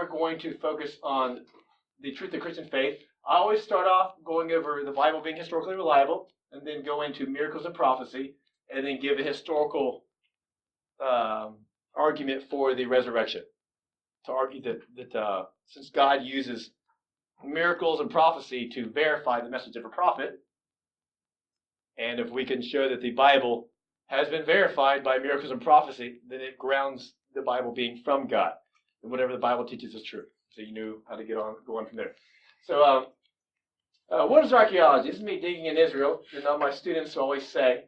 we're going to focus on the truth of Christian faith. I always start off going over the Bible being historically reliable, and then go into miracles and prophecy, and then give a historical argument for the resurrection. To argue that since God uses miracles and prophecy to verify the message of a prophet, and if we can show that the Bible has been verified by miracles and prophecy, then it grounds the Bible being from God, and whatever the Bible teaches is true. So you knew how to go on from there. So what is archaeology? This is me digging in Israel, and all my students always say,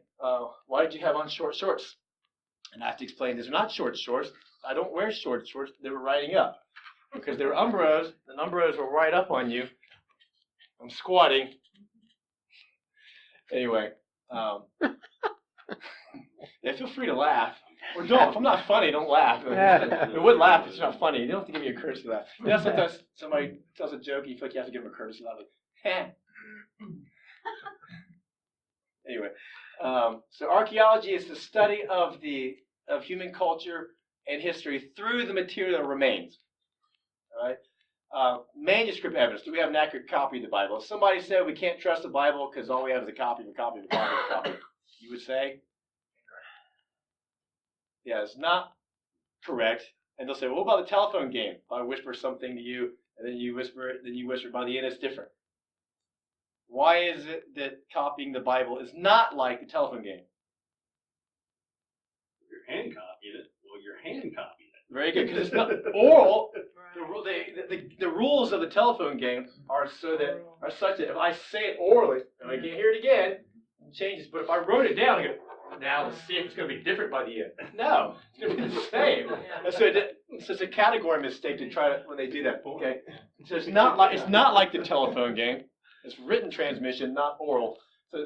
why did you have on short shorts? And I have to explain, these are not short shorts. I don't wear short shorts. They were riding up. Because they were umbros, and umbros will ride up on you. I'm squatting. Anyway, yeah, feel free to laugh. Or don't. If I'm not funny, don't laugh. It would laugh if it's not funny. You don't have to give me a courtesy laugh. You know, sometimes somebody tells a joke, and you feel like you have to give them a courtesy laugh. Like, heh. Anyway, so archaeology is the study of human culture and history through the material that remains. All right. Manuscript evidence. Do we have an accurate copy of the Bible? If somebody said we can't trust the Bible because all we have is a copy of a copy of a copy of a copy, you would say, yeah, it's not correct. And they'll say, well, what about the telephone game? If I whisper something to you, and then you whisper it, then you whisper, by the end it's different. Why is it that copying the Bible is not like the telephone game? Your hand copied it. Well, your hand copied it. Very good, because it's not oral. The rules of the telephone game are such that if I say it orally and I can't hear it again, it changes. But if I wrote it down and go, now let's see if it's going to be different by the end. No, it's going to be the same. And so it's a category mistake to try to when they do that. Okay, so it's not like the telephone game. It's written transmission, not oral.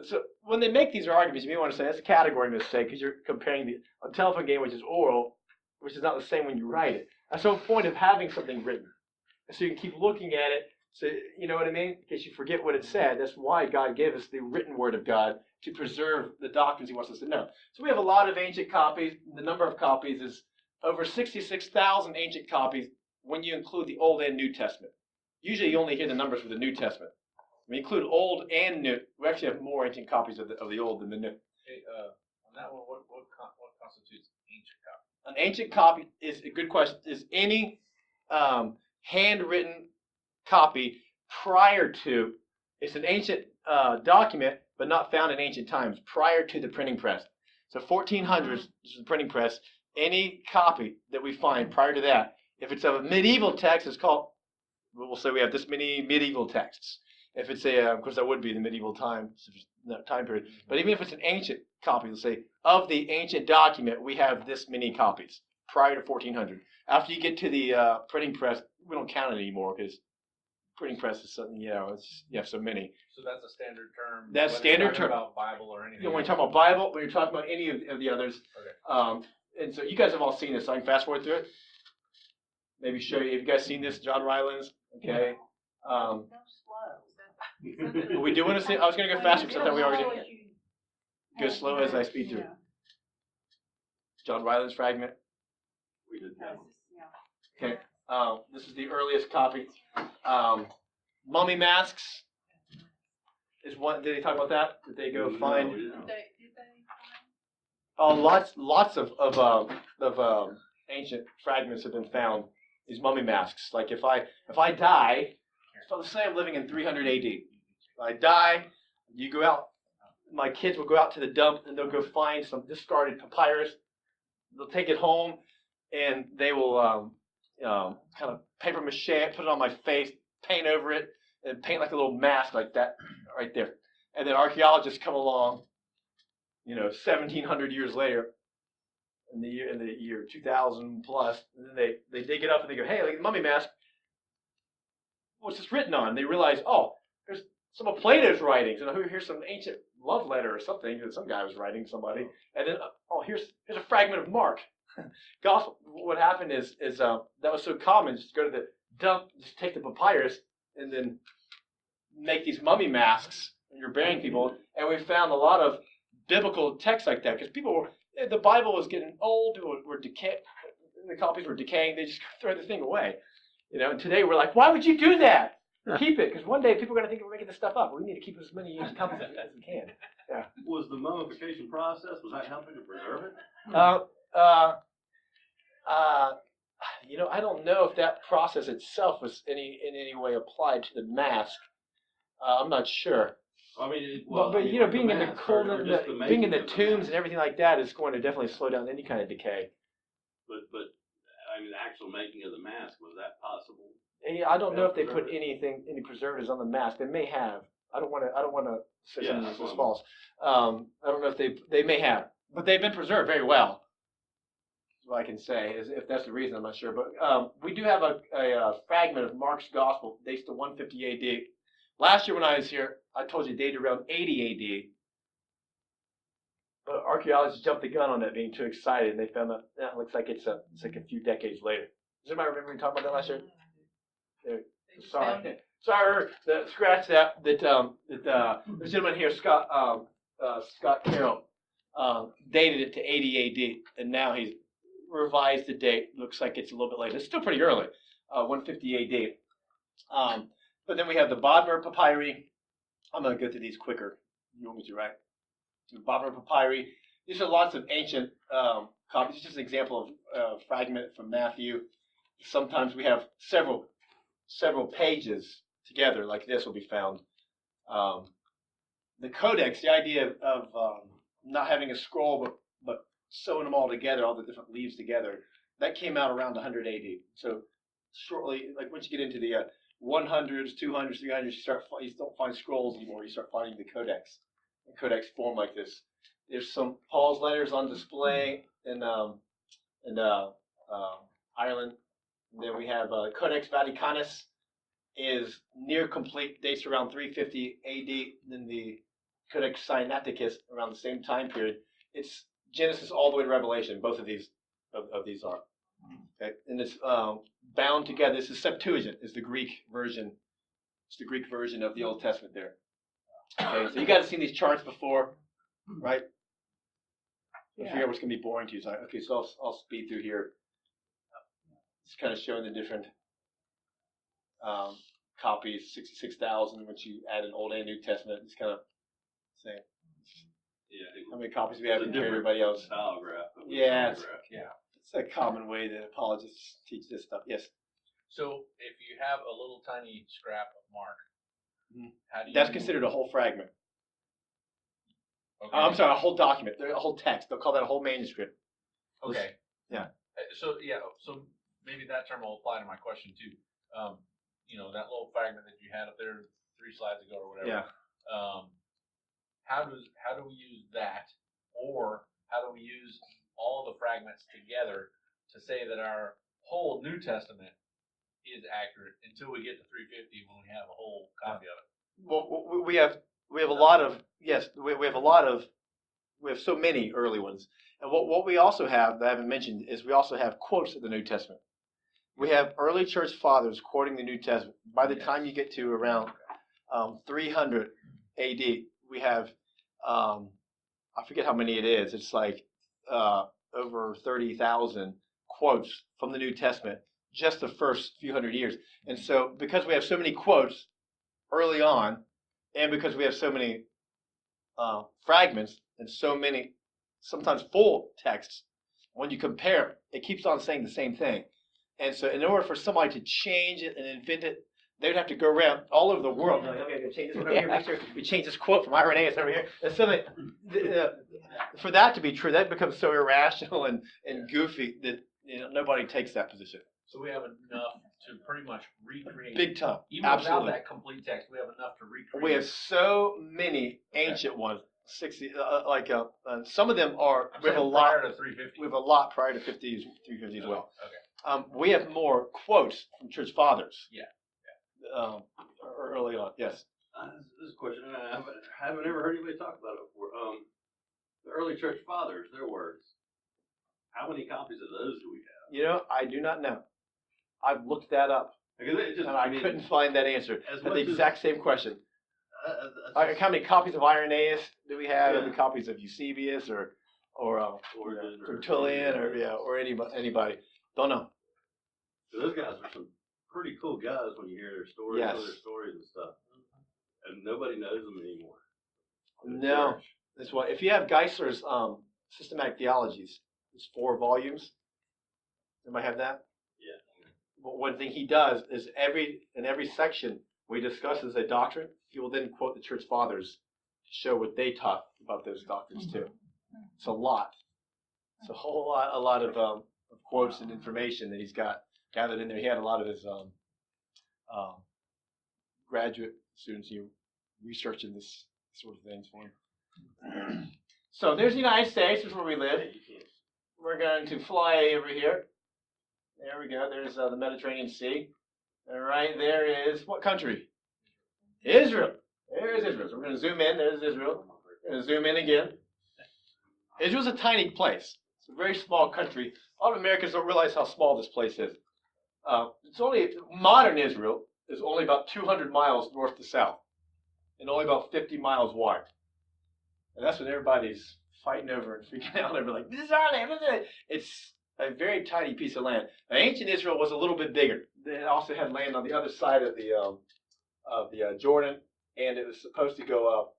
So when they make these arguments, you may want to say that's a category mistake because you're comparing a telephone game, which is oral, which is not the same when you write it. That's the whole point of having something written. So you can keep looking at it, so you know what I mean? In case you forget what it said. That's why God gave us the written word of God, to preserve the doctrines he wants us to know. So we have a lot of ancient copies. The number of copies is over 66,000 ancient copies when you include the Old and New Testament. Usually you only hear the numbers for the New Testament. We include Old and New. We actually have more ancient copies of the Old than the New. Hey, on that one, what constitutes ancient copy? An ancient copy is a good question. Is any handwritten copy prior to, it's an ancient document, but not found in ancient times, prior to the printing press. So 1400s, this is the printing press. Any copy that we find prior to that, if it's of a medieval text, it's called, we'll say we have this many medieval texts. If it's of course that would be the medieval time period. But even if it's an ancient copy, let's say, of the ancient document, we have this many copies prior to 1400. After you get to the printing press, we don't count it anymore because printing press is something, you have so many. So that's a standard term. That's standard term. About Bible or anything. When you're talking about Bible, when you're talking about any of the others. Okay. And so you guys have all seen this, so I can fast forward through it. Maybe show you. Have you guys seen this, John Rylands? Okay. We do want to see. I was going to go faster because I thought we already did. Go slow as I speed through. John Rylands fragment. We did that. Okay. This is the earliest copy. Mummy masks is one. Did they talk about that? Did they go find? Oh, lots of ancient fragments have been found. These mummy masks. Like if I die, so let's say I'm living in 300 AD. If I die, you go out. My kids will go out to the dump and they'll go find some discarded papyrus. They'll take it home and they will kind of paper mache it, put it on my face, paint over it, and paint like a little mask like that right there. And then archaeologists come along, 1,700 years later, in the year 2000 plus, and then they dig it up and they go, hey, look at the mummy mask. What's this written on? And they realize, oh, there's some of Plato's writings, and here's some ancient love letter or something that some guy was writing somebody, and then here's a fragment of Mark. Gospel. What happened is that was so common. Just go to the dump, just take the papyrus, and then make these mummy masks. And you're burying people, and we found a lot of biblical texts like that because the Bible was getting old. People were decaying. The copies were decaying. They just throw the thing away. And today we're like, why would you do that? Keep it, because one day people are going to think we're making this stuff up. We need to keep as many ancient copies as we can. Yeah. Was the mummification process, was that helping to preserve it? I don't know if that process itself was in any way applied to the mask. I'm not sure. I mean, being in the cold, being in the tombs and everything like that is going to definitely slow down any kind of decay. But I mean, the actual making of the mask, was that possible? I don't know if they put any preservatives on the mask. They may have. I don't want to say something that's false. I don't know if they may have, but they've been preserved very well. That's what I can say. If that's the reason, I'm not sure. But we do have a fragment of Mark's Gospel dates to 150 A.D. Last year when I was here, I told you it dated around 80 A.D. But archaeologists jumped the gun on that, being too excited, and they found that it looks like it's like a few decades later. Does anybody remember me talking about that last year? Sorry, scratch that. The gentleman here, Scott Carroll, dated it to 80 A.D. and now he's revised the date. Looks like it's a little bit later. It's still pretty early, 150 A.D. But then we have the Bodmer papyri. I'm going to go through these quicker. You want me to, right? The Bodmer papyri. These are lots of ancient copies. It's just an example of a fragment from Matthew. Sometimes we have several pages together, like this will be found. The codex, the idea of not having a scroll, but sewing them all together, all the different leaves together, that came out around 100 AD. So shortly, like once you get into the 100s, 200s, 300s, you don't find scrolls anymore. You start finding the codex. The codex form like this. There's some Paul's letters on display in Ireland. Then we have Codex Vaticanus is near complete, dates around 350 AD. Then the Codex Sinaiticus around the same time period. It's Genesis all the way to Revelation. Both of these are. Okay, and it's bound together. This is Septuagint. Is the Greek version. It's the Greek version of the Old Testament there. Okay, so you guys have seen these charts before, right? I figure what's going to be boring to you. So I'll speed through here. It's kind of showing the different copies, 66,000. Once you add an Old and New Testament, it's kind of saying how many copies we have compared to everybody else. Style graph. Yeah, it's a common way that apologists teach this stuff. Yes. So if you have a little tiny scrap of Mark, how do you? That's considered a whole fragment. Okay. I'm sorry, a whole document, a whole text. They'll call that a whole manuscript. Okay. Yeah. So maybe that term will apply to my question too. That little fragment that you had up there 3 slides ago or whatever. Yeah. How do we use that, or how do we use all the fragments together to say that our whole New Testament is accurate until we get to 350 when we have a whole copy of it? Well, we have a lot of we have so many early ones, and what we also have that I haven't mentioned is we also have quotes of the New Testament. We have early church fathers quoting the New Testament. By the time you get to around 300 A.D., we have I forget how many it is. It's like over 30,000 quotes from the New Testament, just the first few hundred years. And so because we have so many quotes early on, and because we have so many fragments and so many sometimes full texts, when you compare, it keeps on saying the same thing. And so in order for somebody to change it and invent it, they would have to go around all over the world. Like, okay, change this over here. Make sure we change this quote from Irenaeus over here. And so for that to be true, that becomes so irrational and goofy that nobody takes that position. So we have enough to pretty much recreate. Big time. Even Absolutely. without that complete text, we have enough to recreate. We have so many ancient ones. 60, some of them are. We have a lot prior to 350. We have a lot prior to 50s, 350 as well. Okay. We have more quotes from church fathers. Yeah. Early on, yes. This is a question I haven't ever heard anybody talk about it before. The early church fathers, their words. How many copies of those do we have? I do not know. I've looked that up, and I couldn't find that answer. For the exact same question. How many copies of Irenaeus do we have? How many copies of Eusebius or Tertullian or anybody? Don't know. So those guys are some pretty cool guys when you hear their stories, Yes. some of their stories and stuff. And nobody knows them anymore. No. That's why, if you have Geisler's Systematic Theologies, it's 4 volumes. Anybody have that? Yeah. Well, one thing he does is in every section where he discusses a doctrine, he will then quote the church fathers to show what they taught about those doctrines too. It's a lot. It's a lot of quotes and information that he's got gathered in there. He had a lot of his graduate students researching this sort of things for him. So there's the United States. This is where we live. We're going to fly over here. There we go. There's the Mediterranean Sea. And right there is what country? Israel. There's Israel. So we're going to zoom in. There's Israel. We're going to zoom in again. Israel's a tiny place. It's a very small country. A lot of Americans don't realize how small this place is. Modern Israel is only about 200 miles north to south and only about 50 miles wide. And that's what everybody's fighting over and freaking out over. Like, this is our land. It's a very tiny piece of land. Now, ancient Israel was a little bit bigger. They also had land on the other side of the Jordan, and it was supposed to go up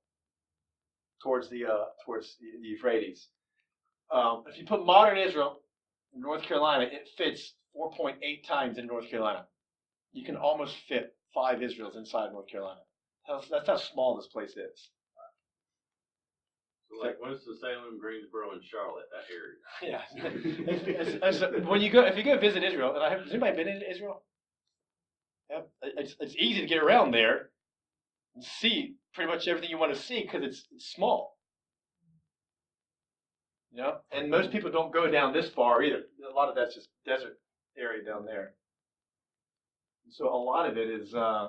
towards the Euphrates. If you put modern Israel in North Carolina, it fits 4.8 times in North Carolina. You can almost fit 5 Israels inside North Carolina. That's how small this place is. So like Winston-Salem, Greensboro, and Charlotte, that area. Yeah. When if you go visit Israel, and has anybody been in Israel? Yeah, it's easy to get around there and see pretty much everything you want to see because it's small. You know, and most people don't go down this far either. A lot of that's just desert area down there. So a lot of it is I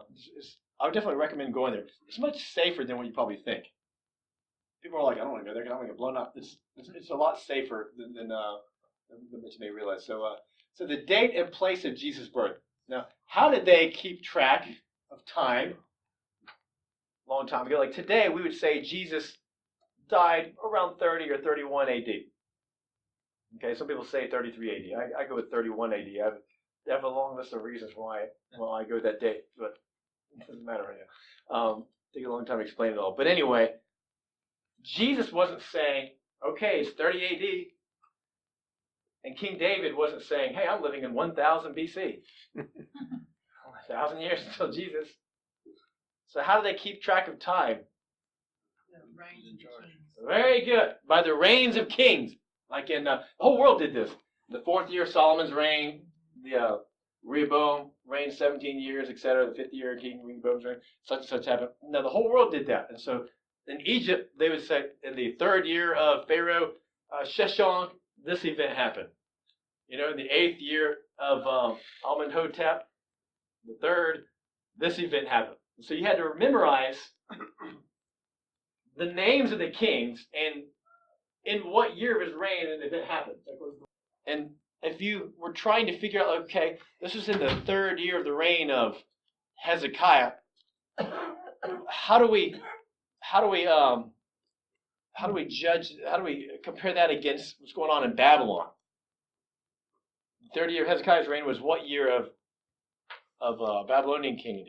would definitely recommend going there. It's much safer than what you probably think. People are like, I don't want to go there because I'm going to get blown up. It's a lot safer than what you may realize. So the date and place of Jesus' birth. Now, how did they keep track of time? Long time ago, like today, we would say Jesus died around 30 or 31 AD. Okay, some people say 33 AD. I go with 31 AD. I have a long list of reasons why I go with that date, but it doesn't matter right now. Take a long time to explain it all. But anyway, Jesus wasn't saying, okay, it's 30 AD. And King David wasn't saying, hey, I'm living in 1000 BC. 1,000 years until Jesus. So how do they keep track of time? Very good. By the reigns of kings. Like in the whole world did this. The 4th year of Solomon's reign, the Rehoboam reigned 17 years, etc. The 5th year of King Rehoboam's reign, such and such happened. Now the whole world did that. And so in Egypt, they would say in the 3rd year of Pharaoh Sheshonq, this event happened. You know, in the 8th year of Amenhotep, the 3rd, this event happened. So you had to memorize the names of the kings and in what year of his reign an event happened. And if you were trying to figure out, okay, this is in the 3rd year of the reign of Hezekiah, how do we compare that against what's going on in Babylon? The 3rd year of Hezekiah's reign was what year of Babylonian king?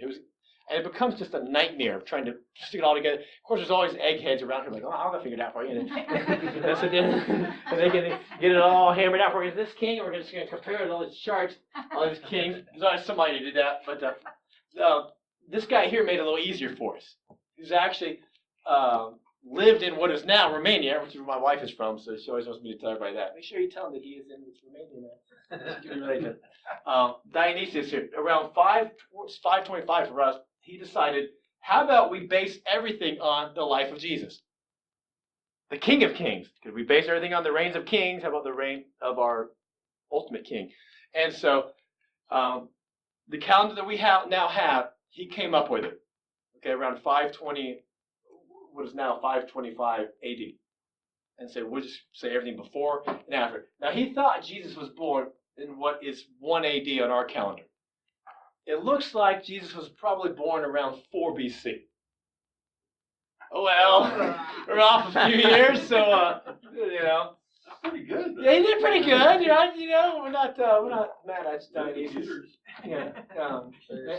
And it becomes just a nightmare of trying to stick it all together. Of course, there's always eggheads around here like, oh, I'm going to figure it out for you. And they can get it all hammered out for you. This king, we're just going to compare all these charts, all these kings. There's always somebody who did that. But this guy here made it a little easier for us. He's actually lived in what is now Romania, which is where my wife is from, so she always wants me to tell everybody that. Make sure you tell him that he is in Romania now. Dionysius here, around 525 for us, he decided, how about we base everything on the life of Jesus? The King of Kings. Could we base everything on the reigns of kings? How about the reign of our ultimate king? And so the calendar that we now have, he came up with it. Okay, around 520, what is now 525 AD. And so we'll just say everything before and after. Now he thought Jesus was born in what is 1 AD on our calendar. It looks like Jesus was probably born around 4 BC. Oh well, we're off a few years, so you know. Pretty good. Yeah, he did pretty good. We're not mad at Dionysus. Yeah.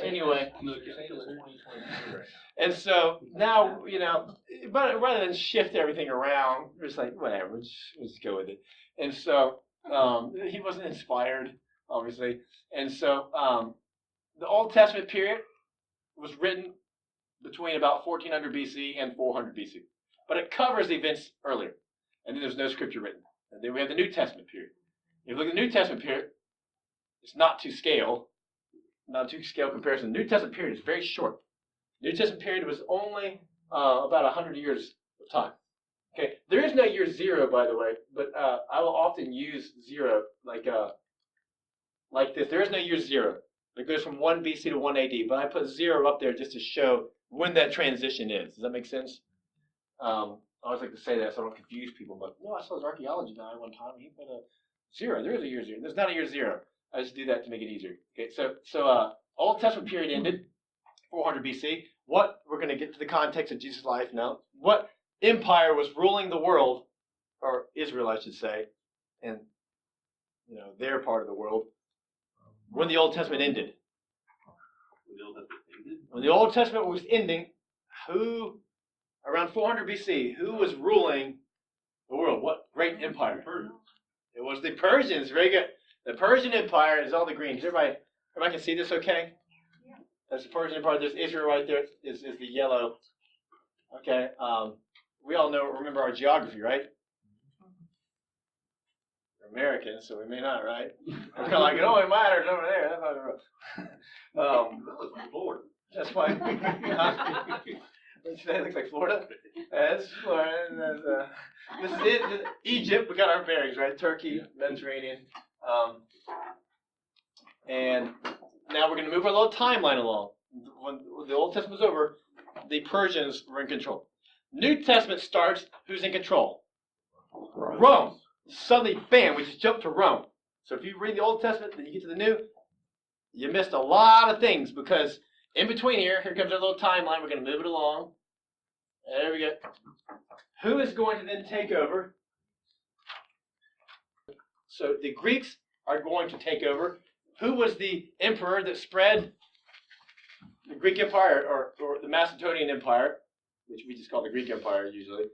Anyway. And so now, but rather than shift everything around, we're just like, whatever, we'll just go with it. And so he wasn't inspired, obviously. And so the Old Testament period was written between about 1400 BC and 400 BC. But it covers events earlier. And then there's no scripture written. And then we have the New Testament period. If you look at the New Testament period, it's not to scale comparison. The New Testament period is very short. New Testament period was only about 100 years of time. Okay, there is no year zero, by the way, but I will often use zero like this. There is no year zero. It goes from 1 BC to 1 AD, but I put 0 up there just to show when that transition is. Does that make sense? I always like to say that so I don't confuse people, but no, I saw his archaeology guy one time. He put a 0. There is a year 0. There's not a year 0. I just do that to make it easier. Okay, so Old Testament period ended 400 BC. What we're going to get to the context of Jesus' life now. What empire was ruling the world, or Israel, I should say, and their part of the world when the Old Testament ended? When the Old Testament was ending, around 400 BC, who was ruling the world? What great empire? It was the Persians. Very good. The Persian Empire is all the greens. Everybody can see this okay? Yeah. That's the Persian Empire. There's Israel right there is the yellow. Okay. We all remember our geography, right? We're Americans, so we may not, right? We're kind of like, it only matters over there. That looks like Florida. That's why. That looks like Florida. That's Florida. And this is it. This is Egypt. We got our bearings, right? Turkey, Mediterranean. And now we're going to move our little timeline along. When the Old Testament was over, the Persians were in control. New Testament starts. Who's in control? Rome. Suddenly, bam, we just jumped to Rome. So if you read the Old Testament, then you get to the New, you missed a lot of things because in between here comes our little timeline. We're going to move it along. There we go. Who is going to then take over? So the Greeks are going to take over. Who was the emperor that spread the Greek Empire or the Macedonian Empire, which we just call the Greek Empire usually?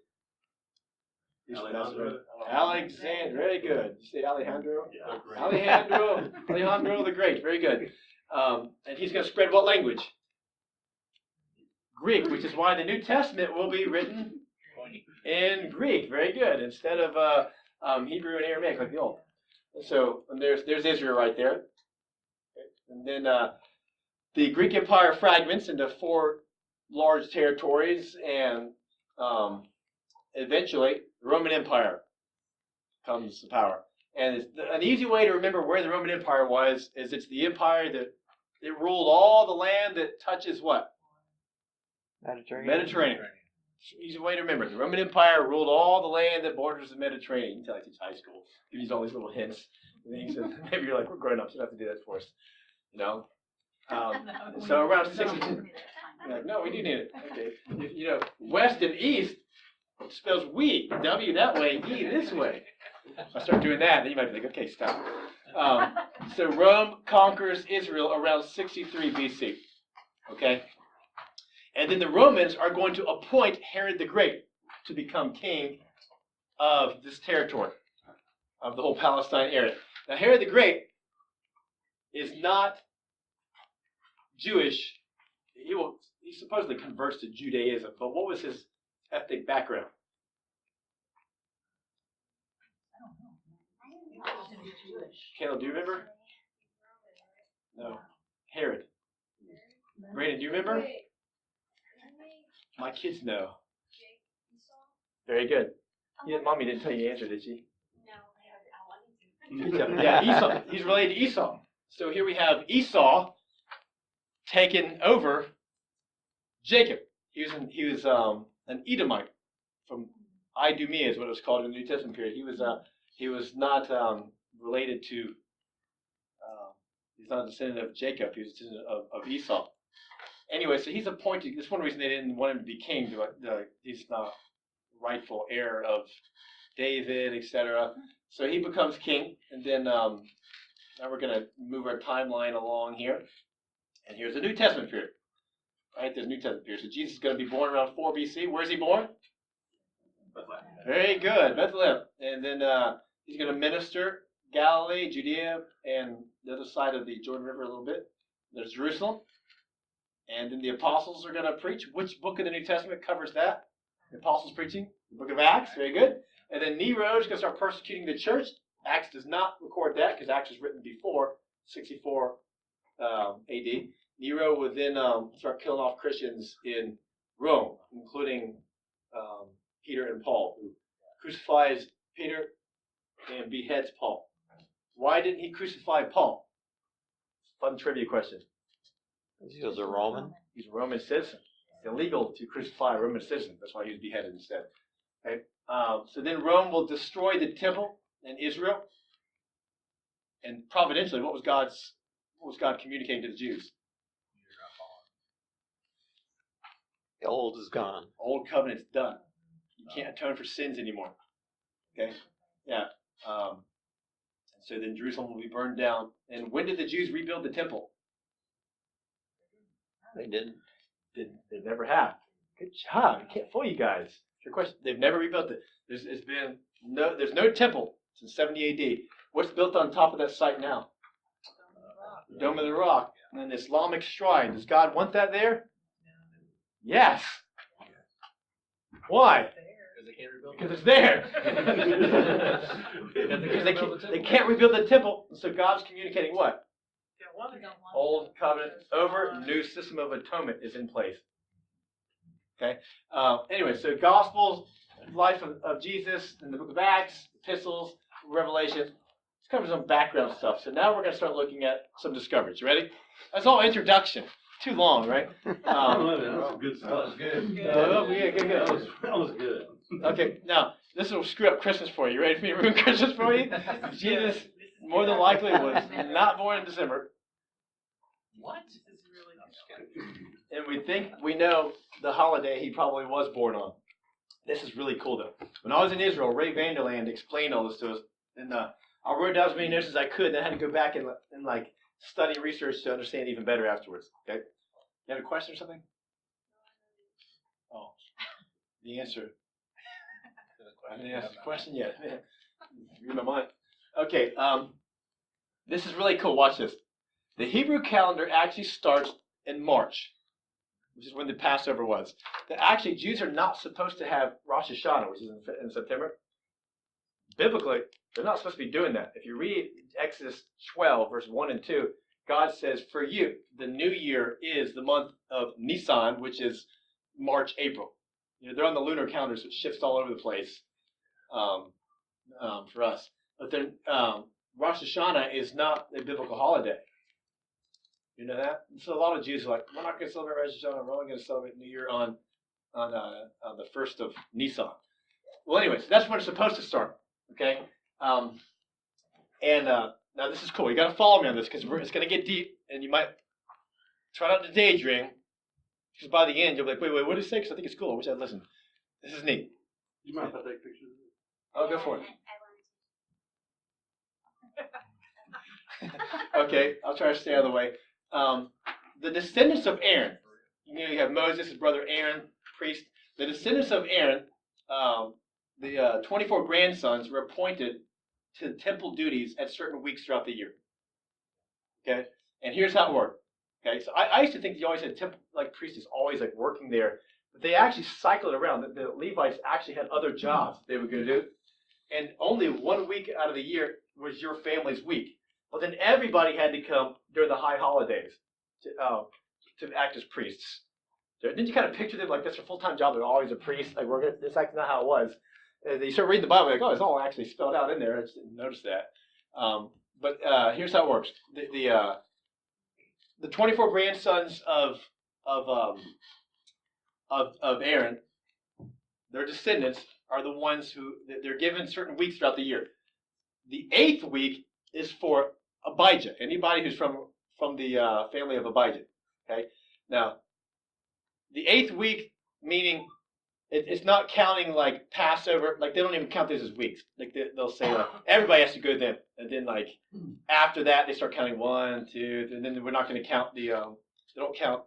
Alexander, very good. Did you say Alejandro? Yeah. Alejandro the Great, very good. And he's going to spread what language? Greek, which is why the New Testament will be written in Greek. Very good, instead of Hebrew and Aramaic like the Old. So and there's Israel right there. And then the Greek Empire fragments into 4 large territories, and eventually the Roman Empire comes to power. And an easy way to remember where the Roman Empire was is it's the empire that it ruled all the land that touches what? Mediterranean. Easy way to remember. The Roman Empire ruled all the land that borders the Mediterranean. You can tell I teach high school. Give you all these little hints. And maybe you're like, we're grown ups. You don't have to do that for us. So around 62. You're like, no, we do need it. Okay. West and east spells we. W that way, E this way. If I start doing that, then you might be like, okay, stop. So Rome conquers Israel around 63 BC. Okay? And then the Romans are going to appoint Herod the Great to become king of this territory, of the whole Palestine area. Now, Herod the Great is not Jewish. He supposedly converts to Judaism, but what was his ethnic background? Caleb, do you remember? No. Herod. Brandon, do you remember? My kids know. Very good. Mommy didn't tell you the answer, did she? No. Yeah, Esau. He's related to Esau. So here we have Esau taken over Jacob. He was an Edomite from Idumea is what it was called in the New Testament period. He was not related to. He's not a descendant of Jacob. He was a descendant of Esau. Anyway, so he's appointed. That's one reason they didn't want him to be king. He's not rightful heir of David, etc. So he becomes king, and then now we're going to move our timeline along here. And here's the New Testament period. Right, there's New Testament period. So Jesus is going to be born around 4 BC. Where's he born? Bethlehem. Very good, Bethlehem. And then he's going to minister Galilee, Judea, and the other side of the Jordan River a little bit. There's Jerusalem. And then the apostles are going to preach. Which book of the New Testament covers that? The apostles preaching? The book of Acts. Very good. And then Nero is going to start persecuting the church. Acts does not record that because Acts was written before 64 AD. Nero would then start killing off Christians in Rome, including Peter and Paul, who crucifies Peter and beheads Paul. Why didn't he crucify Paul? Fun trivia question. He was a Roman. He's a Roman citizen. It's illegal to crucify a Roman citizen. That's why he was beheaded instead. Okay? So then Rome will destroy the temple in Israel. And providentially, what was God communicating to the Jews? The old is gone. Old covenant's done. You can't atone for sins anymore. Okay? Yeah. So then Jerusalem will be burned down. And when did the Jews rebuild the temple? They didn't. They never have. Good job. I can't fool you guys. Your question. They've never rebuilt it. There's no temple since 70 AD. What's built on top of that site now? Dome of the Rock. And an Islamic shrine. Does God want that there? Yes. Why? Because it's there. Because they can't rebuild the temple. So God's communicating what? Old covenant over, new system of atonement is in place. Okay. Anyway, so Gospels, life of Jesus, in the book of Acts, epistles, Revelation. Let's cover some background stuff. So now we're going to start looking at some discoveries. You ready? That's all introduction. Too long, right? That was good stuff. That was good. Good. That was good. Okay, now this will screw up Christmas for you. You ready for me to ruin Christmas for you? Jesus, more than likely, was not born in December. What? And we think we know the holiday he probably was born on. This is really cool, though. When I was in Israel, Ray Vanderland explained all this to us, and I wrote down as many notes as I could, and I had to go back and like study and research to understand even better afterwards. Okay, you have a question or something? Oh, the answer. I haven't asked the question yet. Read my mind. Okay, this is really cool. Watch this. The Hebrew calendar actually starts in March, which is when the Passover was. Actually, Jews are not supposed to have Rosh Hashanah, which is in September. Biblically, they're not supposed to be doing that. If you read Exodus 12, verse 1 and 2, God says, for you, the new year is the month of Nisan, which is March, April. You know, they're on the lunar calendar, so it shifts all over the place for us. But then Rosh Hashanah is not a biblical holiday. You know that? So a lot of Jews are like, we're not going to celebrate Rosh Hashanah. We're only going to celebrate New Year on the 1st of Nisan. Well, anyways, that's when it's supposed to start. Okay? Now this is cool. You got to follow me on this because it's going to get deep, and you might try not to daydream. Because by the end, you'll be like, wait, what did he say? Because I think it's cool. I wish I'd listened. This is neat. Do you mind if I take pictures of it? Oh, go for it. Okay, I'll try to stay out of the way. The descendants of Aaron. You have Moses, his brother Aaron, priest. The descendants of Aaron, the 24 grandsons, were appointed to temple duties at certain weeks throughout the year. Okay, and here's how it worked. Okay, so I used to think you always had temple, like priest is always like working there, but they actually cycled around. The Levites actually had other jobs they were going to do, and only 1 week out of the year was your family's week. Well, then everybody had to come during the high holidays to act as priests. So didn't you kind of picture them like that's their full-time job? They're always a priest. Like this actually not how it was. You start reading the Bible, like, oh, it's all actually spelled out in there. I just didn't notice that. But here's how it works. The 24 grandsons of Aaron, their descendants are the ones who they're given certain weeks throughout the year. The 8th week is for Abijah. Anybody who's from the family of Abijah. Okay. Now, the 8th week meaning It's not counting like Passover. Like they don't even count this as weeks. Like they'll say like everybody has to go then, and then like after that they start counting 1, 2, and then we're not going to count the they don't count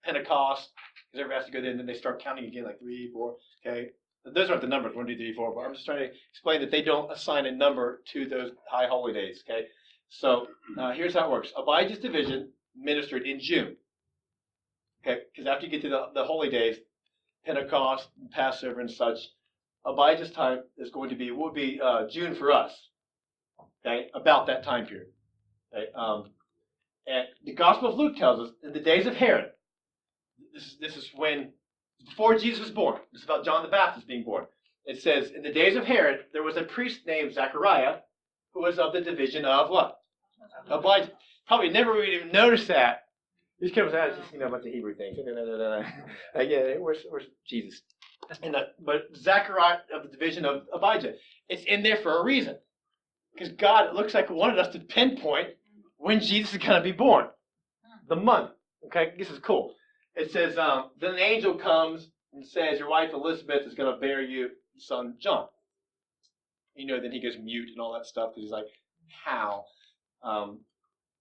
Pentecost because everybody has to go there, and then they start counting again like 3, 4. Okay, those aren't the numbers 1, 2, 3, 4. But I'm just trying to explain that they don't assign a number to those high holy days. Okay, so here's how it works. Abijah's division ministered in June. Okay, because after you get to the holy days, Pentecost, Passover, and such, Abijah's time is going to be would be June for us. Okay, about that time period. Okay, and the Gospel of Luke tells us in the days of Herod. This is when before Jesus was born. This is about John the Baptist being born. It says in the days of Herod there was a priest named Zechariah who was of the division of what? Abijah. Probably never would even notice that. These kids out just a bunch of Hebrew things. Yeah, where's Jesus? But Zechariah of the division of Abijah. It's in there for a reason. Because God, it looks like, wanted us to pinpoint when Jesus is going to be born. The month. Okay, this is cool. It says, then an angel comes and says, your wife Elizabeth is going to bear you son John. Then he goes mute and all that stuff because he's like, how?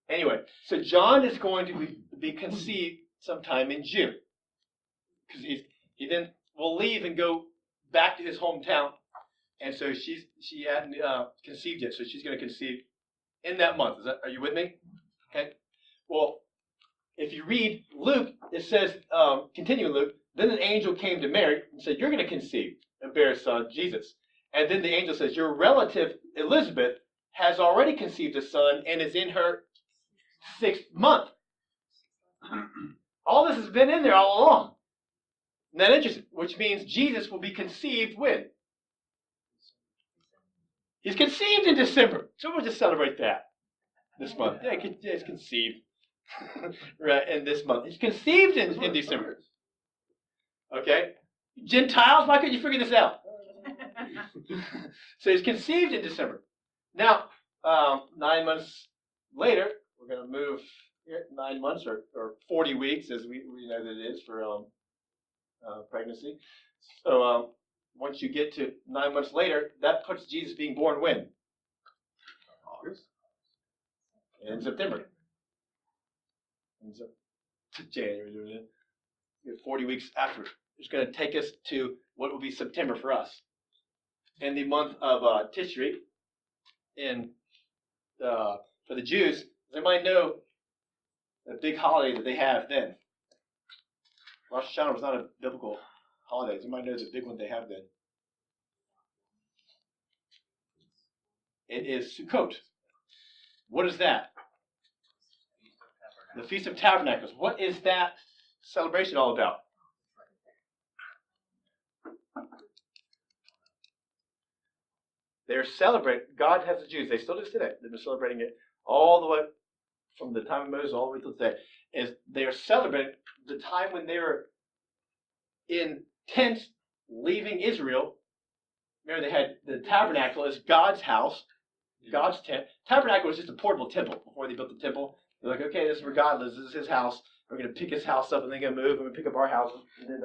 Anyway, so John is going to be conceived sometime in June. Because he then will leave and go back to his hometown. And so she hadn't conceived yet, so she's going to conceive in that month. Are you with me? Okay. Well, if you read Luke, it says, continue Luke, then an angel came to Mary and said, you're going to conceive and bear a son, Jesus. And then the angel says, your relative Elizabeth has already conceived a son and is in her 6th month. All this has been in there all along. Isn't that interesting? Which means Jesus will be conceived when? He's conceived in December. So we'll just celebrate that this month. Yeah, he's conceived. Right, in this month. He's conceived in December. Okay? Gentiles, why couldn't you figure this out? So he's conceived in December. Now, 9 months later, we're going to move 9 months or 40 weeks, as we know that it is for pregnancy. So once you get to 9 months later, that puts Jesus being born when? August. In September. January. 40 weeks after. It's going to take us to what will be September for us. In the month of Tishri, for the Jews, does anybody know the big holiday that they have then? Rosh Hashanah was not a biblical holiday. Does anybody know the big one they have then? It is Sukkot. What is that? The Feast of Tabernacles. What is that celebration all about? They're celebrating. God has the Jews. They still do today. They've been celebrating it all the way from the time of Moses all the way to today. They are celebrating the time when they were in tents leaving Israel. Remember, they had the tabernacle as God's house, God's tent. Tabernacle was just a portable temple before they built the temple. They're like, okay, this is where God lives. This is his house. We're going to pick his house up and then going to move and we pick up our house. And then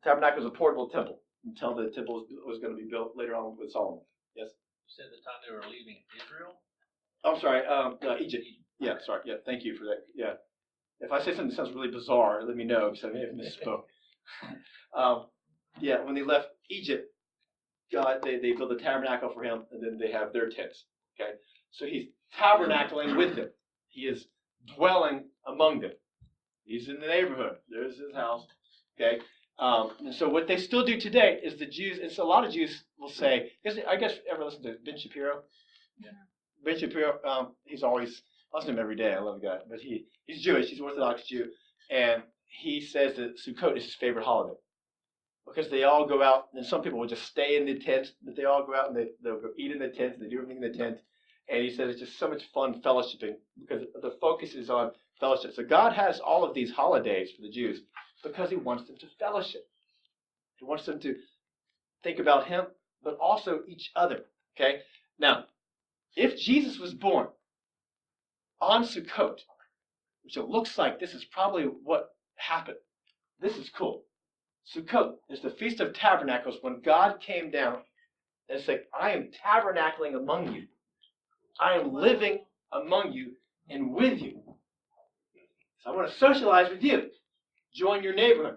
tabernacle was a portable temple until the temple was going to be built later on with Solomon. Yes? You said the time they were leaving Israel? I'm sorry, Egypt. Yeah, sorry. Yeah, thank you for that. Yeah. If I say something that sounds really bizarre, let me know because I may have misspoke. Yeah, when they left Egypt, God, they built a tabernacle for him, and then they have their tents. Okay? So he's tabernacling with them. He is dwelling among them. He's in the neighborhood. There's his house. Okay? And so what they still do today is the Jews, and so a lot of Jews will say, I guess ever listen to Ben Shapiro? Yeah. Ben Shapiro, he's always, I listen to him every day. I love the guy. But he's Jewish. He's Orthodox Jew. And he says that Sukkot is his favorite holiday. Because they all go out, and some people will just stay in the tent, but they all go out and they'll go eat in the tent, and they do everything in the tent. And he says it's just so much fun fellowshipping because the focus is on fellowship. So God has all of these holidays for the Jews because he wants them to fellowship. He wants them to think about him, but also each other. Okay? Now, if Jesus was born on Sukkot, which it looks like this is probably what happened, this is cool. Sukkot is the Feast of Tabernacles, when God came down and said, I am tabernacling among you. I am living among you and with you. So I want to socialize with you. Join your neighborhood.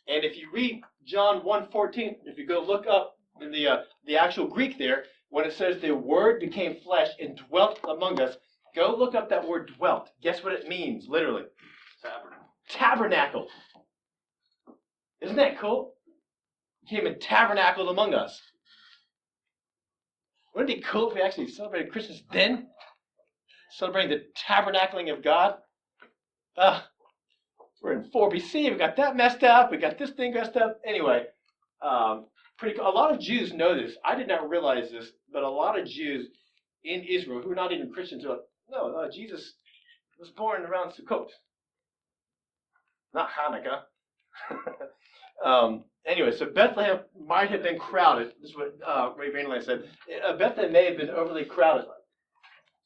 And if you read John 1:14, if you go look up in the actual Greek there, when it says the Word became flesh and dwelt among us, go look up that word dwelt. Guess what it means, literally? Tabernacle. Isn't that cool? He came and tabernacled among us. Wouldn't it be cool if we actually celebrated Christmas then? Celebrating the tabernacling of God? We're in 4 BC. We got that messed up. We got this thing messed up. Anyway, pretty cool. A lot of Jews know this. I did not realize this, but a lot of Jews in Israel who are not even Christians are like, no, Jesus was born around Sukkot, not Hanukkah. Anyway, so Bethlehem might have been crowded. This is what Ray Vanderline said. Bethlehem may have been overly crowded,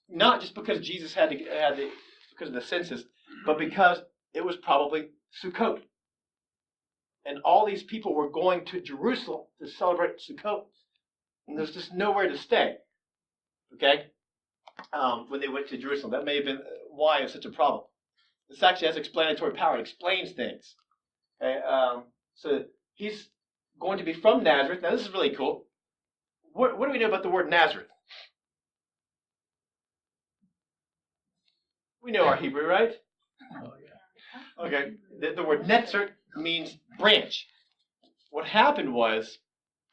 not just because Jesus because of the census, but because it was probably Sukkot. And all these people were going to Jerusalem to celebrate Sukkot. And there's just nowhere to stay. Okay? When they went to Jerusalem. That may have been why it's such a problem. This actually has explanatory power. It explains things. Okay? So he's going to be from Nazareth. Now this is really cool. What do we know about the word Nazareth? We know our Hebrew, right? Oh, yeah. Okay, the word netzer means branch. What happened was,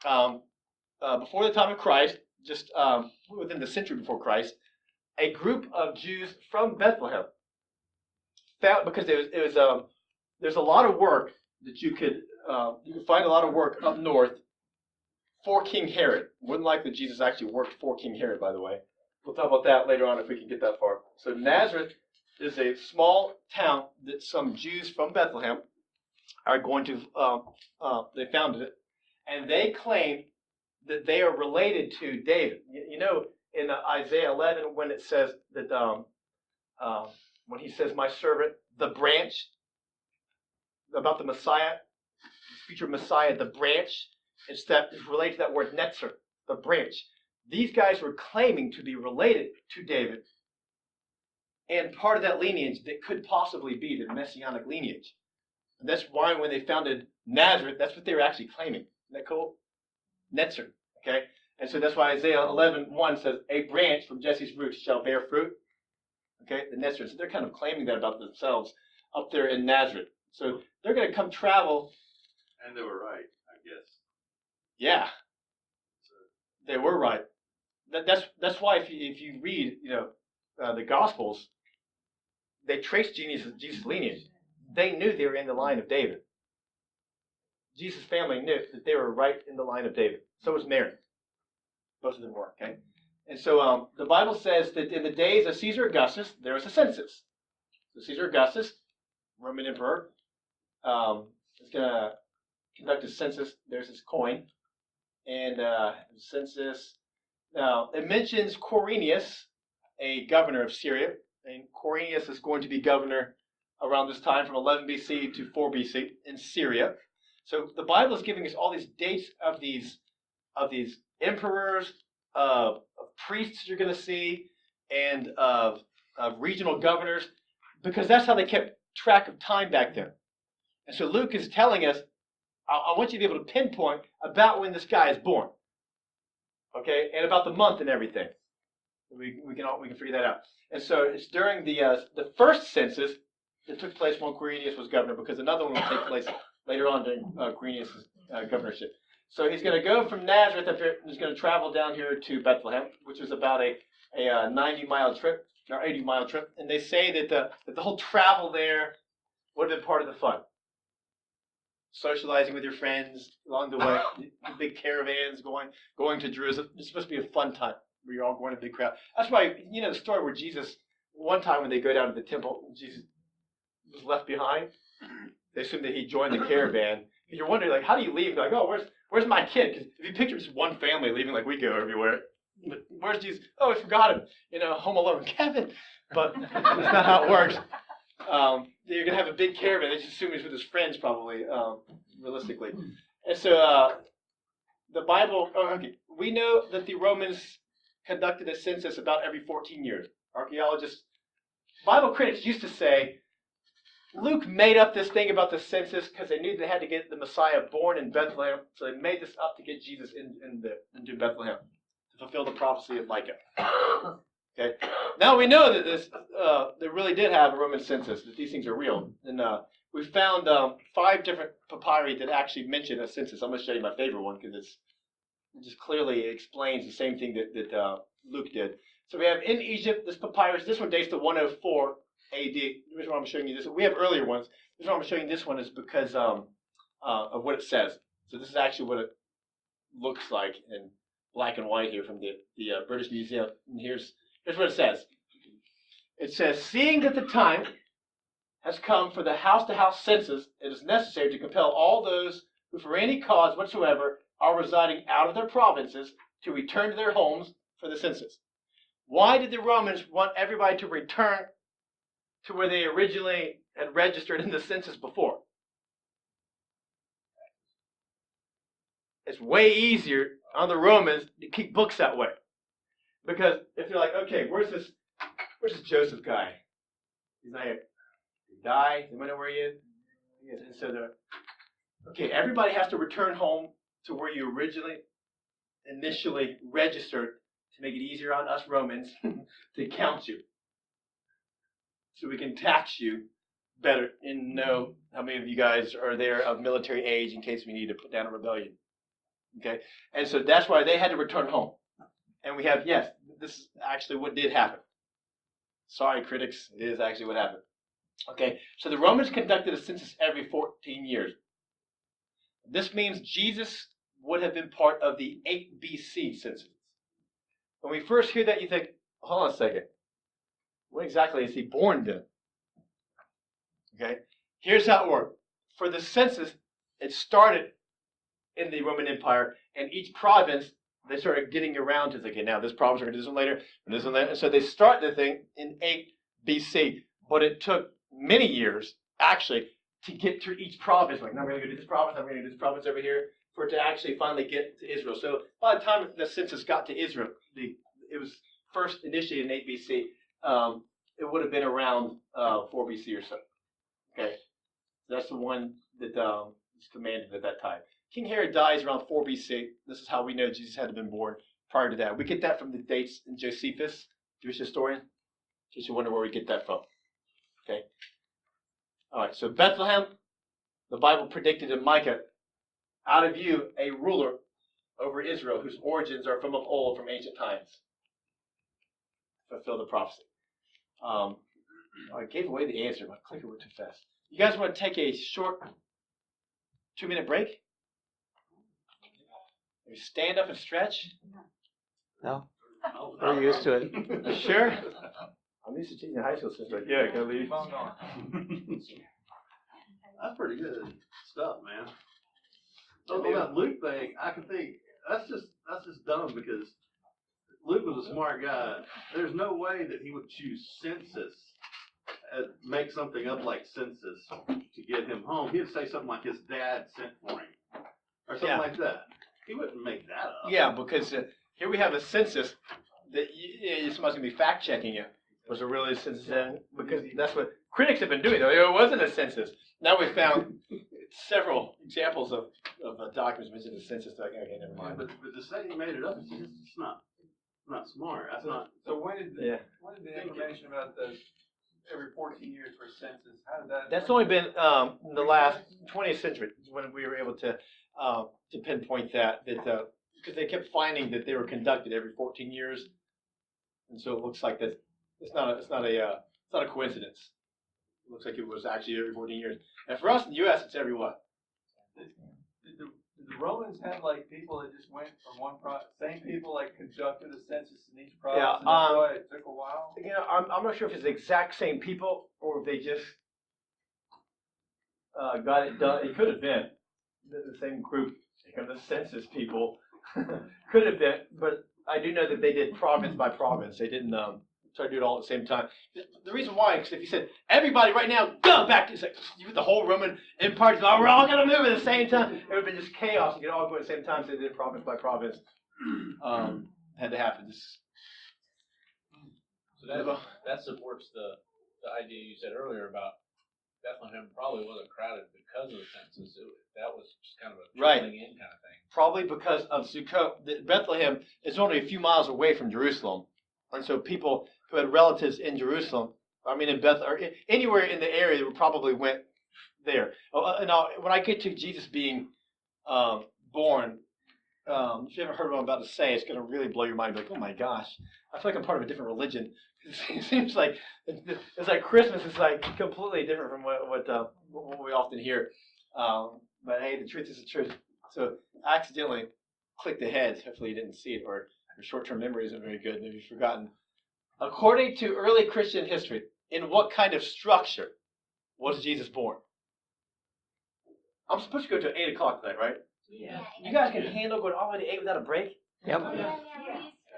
before the time of Christ, just within the century before Christ, a group of Jews from Bethlehem found, because there's a lot of work that you could find a lot of work up north for King Herod. More than likely, Jesus actually worked for King Herod, by the way. We'll talk about that later on if we can get that far. So Nazareth is a small town that some Jews from Bethlehem are going to, they founded it, and they claim that they are related to David. You know, in Isaiah 11, when it says that, when he says, my servant, the branch, about the Messiah, the future Messiah, the branch, it's related to that word netzer, the branch. These guys were claiming to be related to David, and part of that lineage that could possibly be the messianic lineage. And that's why when they founded Nazareth, that's what they were actually claiming. Isn't that cool? Netzer, okay? And so that's why Isaiah 11:1 says, a branch from Jesse's roots shall bear fruit. Okay, the Netzer. So they're kind of claiming that about themselves up there in Nazareth. So they're going to come travel. And they were right, I guess. Yeah, they were right. That's why if you read, the Gospels, they trace Jesus' lineage. They knew they were in the line of David. Jesus' family knew that they were right in the line of David. So was Mary. Both of them were, okay? And so the Bible says that in the days of Caesar Augustus, there was a census. So Caesar Augustus, Roman emperor, is going to conduct a census. There's his coin. And census. Now, it mentions Quirinius, a governor of Syria. And Quirinius is going to be governor around this time from 11 BC to 4 BC in Syria. So the Bible is giving us all these dates of these emperors, of priests you're going to see, and of regional governors, because that's how they kept track of time back then. And so Luke is telling us, I want you to be able to pinpoint about when this guy is born, okay, and about the month and everything. We can figure that out. And so it's during the first census that took place when Quirinius was governor, because another one will take place later on during Quirinius' governorship. So he's going to go from Nazareth up here, and he's going to travel down here to Bethlehem, which is about a 90-mile trip or 80-mile trip. And they say that the whole travel there would have been part of the fun. Socializing with your friends along the way, big caravans going to Jerusalem. It's supposed to be a fun time where you're all going to a big crowd. That's why, the story where Jesus, one time when they go down to the temple, Jesus was left behind. They assume that he joined the caravan. And you're wondering, how do you leave? Like, oh, where's my kid? Because if you picture just one family leaving like we go everywhere, but where's Jesus? Oh, we forgot him. Home alone. Kevin. But that's not how it works. You're going to have a big caravan. They just assume he's with his friends probably realistically. And so the Bible, we know that the Romans conducted a census about every 14 years. Archaeologists, Bible critics used to say, Luke made up this thing about the census because they knew they had to get the Messiah born in Bethlehem, so they made this up to get Jesus into Bethlehem to fulfill the prophecy of Micah. Okay. Now we know that they really did have a Roman census, that these things are real, and we found 5 different papyri that actually mention a census. I'm going to show you my favorite one because it just clearly explains the same thing that Luke did. So we have in Egypt this papyrus. This one dates to 104 AD. The reason why I'm showing you this, we have earlier ones. The reason why I'm showing you this one is because of what it says. So this is actually what it looks like in black and white here from the British Museum. And here's what it says. It says, seeing that the time has come for the house-to-house census, it is necessary to compel all those who for any cause whatsoever are residing out of their provinces to return to their homes for the census. Why did the Romans want everybody to return to where they originally had registered in the census before? It's way easier on the Romans to keep books that way. Because if you're like, okay, where's this Joseph guy? He's not here. He died. Anybody know where he is? And so okay, everybody has to return home to where you initially registered to make it easier on us Romans to count you. So we can tax you better and know how many of you guys are there of military age in case we need to put down a rebellion. Okay? And so that's why they had to return home. And we have, yes, this is actually what did happen. Sorry, critics, it is actually what happened. Okay, so the Romans conducted a census every 14 years. This means Jesus would have been part of the 8 BC census. When we first hear that, you think, hold on a second. When exactly is he born then? Okay, here's how it worked. For the census, it started in the Roman Empire, and each province, they started getting around to thinking, now this province, we're going to do this one later, and this one later. And so they start the thing in 8 BC, but it took many years, actually, to get to each province. Like, now we're going to do this province, now we're going to do this province over here, for it to actually finally get to Israel. So by the time the census got to Israel, it was first initiated in 8 BC. It would have been around 4 BC or so. Okay, that's the one that was commanded at that time. King Herod dies around 4 BC. This is how we know Jesus had to have been born prior to that. We get that from the dates in Josephus, Jewish historian. Just wonder where we get that from. Okay. All right, so Bethlehem, the Bible predicted in Micah, out of you a ruler over Israel whose origins are from of old, from ancient times. Fulfill the prophecy. I gave away the answer. My clicker went too fast. You guys want to take a short 2-minute break? Maybe stand up and stretch? No, we're used to it. Sure? I'm used to teaching high school since yeah, can I leave? That's pretty good stuff, man. So that Luke thing, I can think that's just dumb because Luke was a smart guy. There's no way that he would choose census, make something up like census to get him home. He'd say something like his dad sent for him or something like that. He wouldn't make that up. Yeah, because here we have a census that somebody's going to be fact checking it. Was it really a census then? Because that's what critics have been doing, though. It wasn't a census. Now we've found several examples of documents mentioning the census. Okay, never mind. But to say he made it up, it's not smart. That's not. So when did the information about the every 14 years for census? How did that? That's only been in the last 20th century when we were able to pinpoint that because they kept finding that they were conducted every 14 years, and so it looks like that it's not a coincidence. It looks like it was actually every 14 years, and for us in the U.S. it's every what? Did the Romans have like people that just went from one province, same people like conducted a census in each province? Yeah, and that's why it took a while. You know, I'm not sure if it's the exact same people or if they just got it done. It could have been the same group, the census people. Could have been, but I do know that they did province by province. They didn't try to do it all at the same time. The reason why, because if you said, everybody right now, go back to, it's like, the whole Roman Empire, we're all going to move at the same time. It would have been just chaos. You could all go at the same time, so they did province by province. Had to happen. So that supports the idea you said earlier about Bethlehem probably wasn't crowded because of the census. That was just kind of a trickling in kind of thing. Probably because of Sukkot. Bethlehem is only a few miles away from Jerusalem. And so people who had relatives in Jerusalem, in or anywhere in the area, probably went there. Now, when I get to Jesus being born, if you haven't heard what I'm about to say, it's going to really blow your mind. Like, oh my gosh, I feel like I'm part of a different religion. It seems like it's like Christmas is like completely different from what we often hear. But hey, the truth is the truth. So I accidentally clicked ahead. Hopefully you didn't see it, or your short-term memory isn't very good. Maybe you've forgotten. According to early Christian history, in what kind of structure was Jesus born? I'm supposed to go to 8 o'clock tonight, right? Yeah. You guys can handle going all the way to 8 without a break? Yep.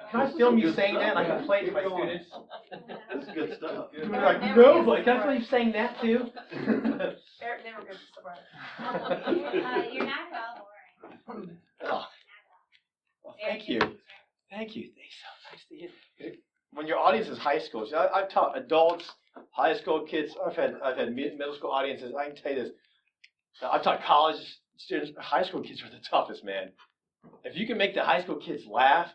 Can I film you saying that and I can play it to my students? That's good stuff. You're like, no, but can I film you saying that too? They were good to You're not at all boring. Oh. Well, thank you. Thank you. It's so nice to hear. When your audience is high school, so I've taught adults, high school kids. I've had middle school audiences. I can tell you this. I've taught college students. High school kids are the toughest, man. If you can make the high school kids laugh,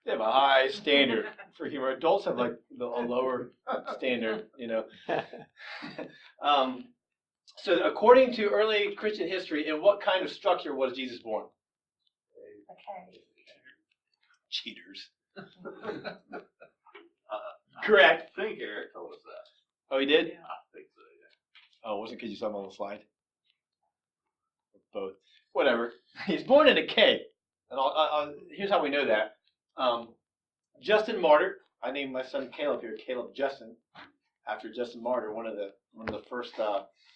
they have a high standard for humor. Adults have like a lower standard, So according to early Christian history, in what kind of structure was Jesus born? Okay. Cheaters. Correct. I think Eric told us that. Oh, he did? Yeah. I think so, yeah. Oh, wasn't because you saw him on the slide? Both. Whatever. He's born in a cave. And here's how we know that. Justin Martyr. I named my son Caleb here, Caleb Justin, after Justin Martyr, one of the first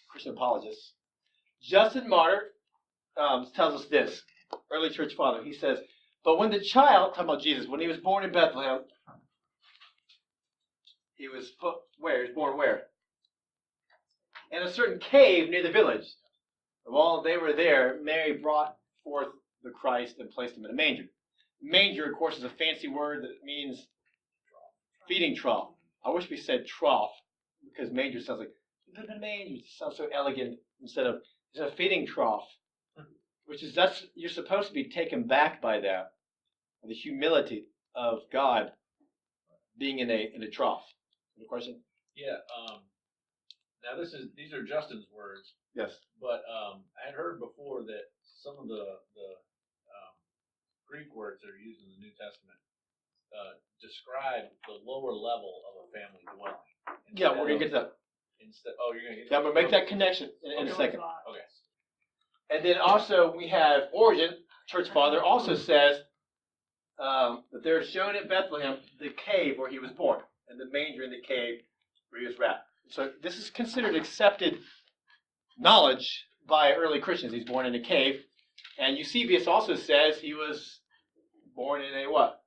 Christian apologists. Justin Martyr tells us this. Early church father. He says, but when the child, talking about Jesus, when he was born in Bethlehem, he was put where? He was born where? In a certain cave near the village. And while they were there, Mary brought forth the Christ and placed him in a manger. Manger, of course, is a fancy word that means feeding trough. I wish we said trough, because manger sounds like manger. It sounds so elegant instead of it's a feeding trough, which is you're supposed to be taken back by that, the humility of God being in a trough. Any question? Yeah. Now these are Justin's words. Yes. But I had heard before that some of the Greek words that are used in the New Testament describe the lower level of a family dwelling. Yeah, we're gonna get to that. You're gonna get. Yeah, I'm gonna make that connection in a second. Okay. And then also we have Origen, church father, also says that they're shown in Bethlehem the cave where he was born, and the manger in the cave where he was wrapped. So this is considered accepted knowledge by early Christians. He's born in a cave. And Eusebius also says he was born in a what?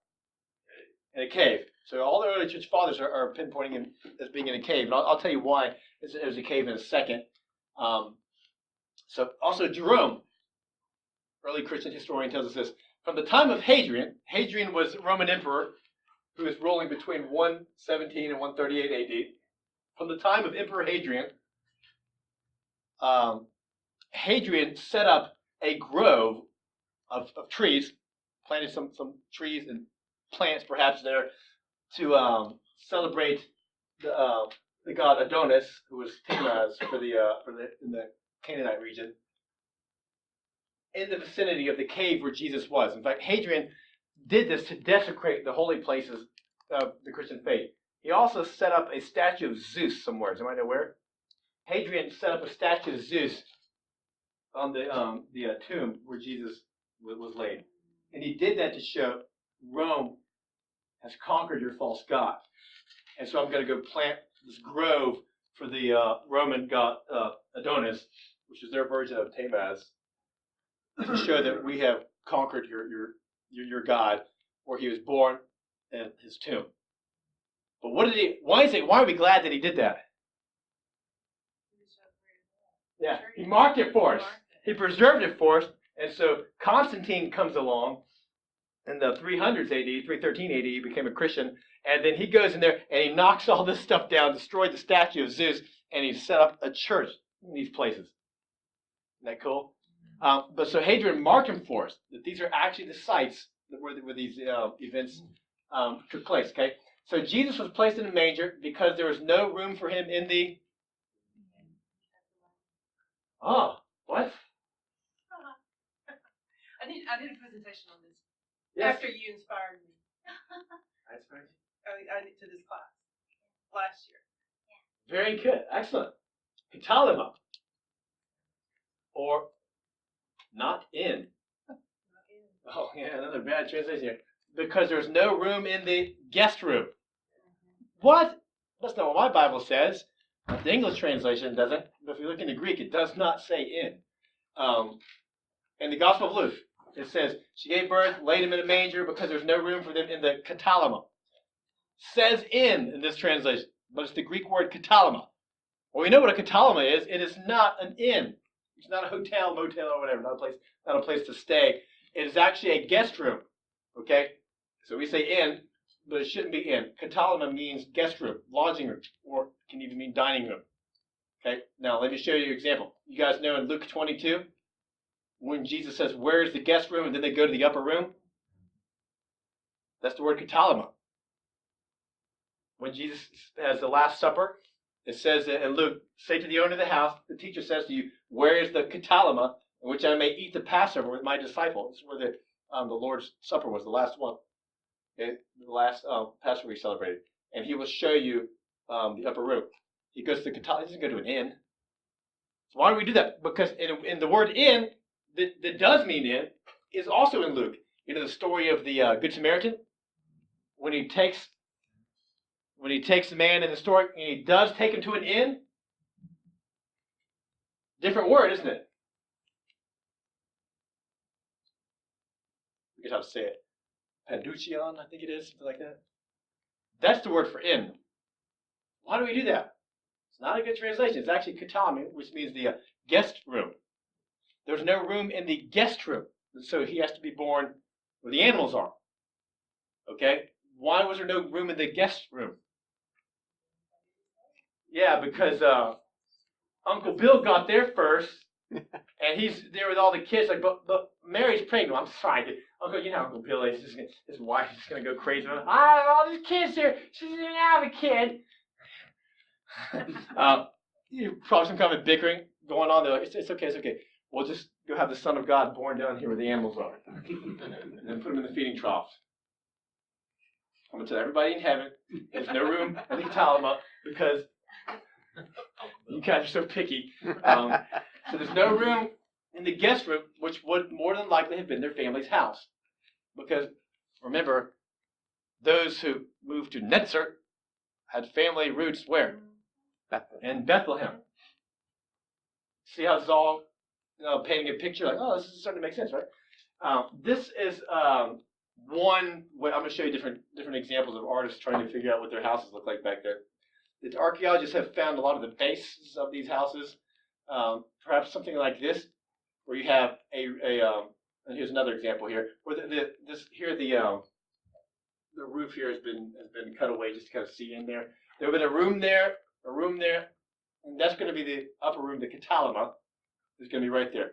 In a cave. So all the early church fathers are pinpointing him as being in a cave. And I'll tell you why there's a cave in a second. So also Jerome, early Christian historian, tells us this. From the time of Hadrian was Roman emperor who was ruling between 117 and 138 AD. From the time of Emperor Hadrian, Hadrian set up a grove of trees, planted some trees and plants perhaps there to celebrate the god Adonis, who was Tignaz in the Canaanite region, in the vicinity of the cave where Jesus was. In fact, Hadrian did this to desecrate the holy places of the Christian faith. He also set up a statue of Zeus somewhere. Does anybody know where? Hadrian set up a statue of Zeus on the tomb where Jesus was laid. And he did that to show Rome has conquered your false god. And so I'm going to go plant this grove for the Roman god Adonis, which is their version of Tamaz, to show that we have conquered your God, where he was born and his tomb. But what did he? Why are we glad that he did that? Yeah, he marked it for us. He preserved it for us. And so Constantine comes along in the 300s AD, 313 AD, he became a Christian. And then he goes in there and he knocks all this stuff down, destroyed the statue of Zeus, and he set up a church in these places. Isn't that cool? But so Hadrian marked them for us, that these are actually the sites where these events took place. Okay, so Jesus was placed in a manger because there was no room for him in the. Oh, what? I did a presentation on this Yes. after you inspired me. That's right. I did to this class last year. Very good. Excellent. Katalima. Or not in. Oh, yeah, another bad translation here. Because there's no room in the guest room. What? That's not what my Bible says. The English translation doesn't. But if you look in the Greek, it does not say in. In the Gospel of Luke, it says, she gave birth, laid him in a manger because there's no room for them in the katalima. Says in this translation, but it's the Greek word katalima. Well, we know what a katalima is. It is not an inn. It's not a hotel, motel, or whatever. Not a place to stay. It is actually a guest room. Okay? So we say inn, but it shouldn't be inn. Katalima means guest room, lodging room, or can even mean dining room. Okay? Now, let me show you an example. You guys know in Luke 22, when Jesus says, where's the guest room? And then they go to the upper room. That's the word katalima. When Jesus has the Last Supper, it says in Luke, say to the owner of the house, the teacher says to you, where is the katalima in which I may eat the Passover with my disciples? This is where the Lord's Supper was, the last one. Okay? The last Passover we celebrated. And he will show you the upper room. He goes to the katalima. He doesn't go to an inn. So why do we do that? Because in the word inn, that does mean inn, is also in Luke. You know the story of the Good Samaritan? When he takes the man in the story, and he does take him to an inn. Different word, isn't it? I forget how to say it. Panduchion, I think it is, something like that. That's the word for inn. Why do we do that? It's not a good translation. It's actually katami, which means the guest room. There's no room in the guest room, so he has to be born where the animals are. Okay? Why was there no room in the guest room? Yeah, because Uncle Bill got there first, and he's there with all the kids. Like, but Mary's pregnant. I'm sorry, Uncle. You know how Uncle Bill is. His wife is gonna go crazy. I have all these kids here. She doesn't even have a kid. Probably some kind of bickering going on there. It's okay. It's okay. We'll just go have the Son of God born down here where the animals are, and then put him in the feeding trough. I'm gonna tell everybody in heaven there's no room in the katalima because you guys are so picky. So there's no room in the guest room, which would more than likely have been their family's house. Because remember, those who moved to Netzer had family roots where? In Bethlehem. See how this is all painting a picture? Like, oh, this is starting to make sense, right? This is one way. I'm going to show you different examples of artists trying to figure out what their houses look like back then. The archaeologists have found a lot of the bases of these houses. Perhaps something like this, where you have and here's another example here, where the roof here has been cut away just to kind of see in there. There would have been a room there, and that's going to be the upper room. The katalima is going to be right there.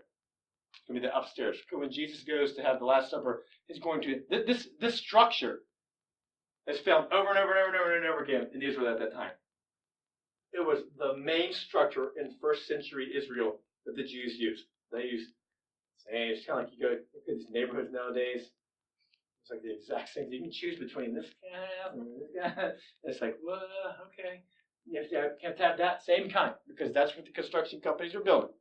It's going to be the upstairs. When Jesus goes to have the Last Supper, he's going to this structure is found over and over and over and over and over again in Israel at that time. It was the main structure in first century Israel that the Jews used. They used, it's kind of like you go look at these neighborhoods nowadays. It's like the exact same thing. You can choose between this guy and this guy. It's like, well, okay. You have to have that same kind because that's what the construction companies are building.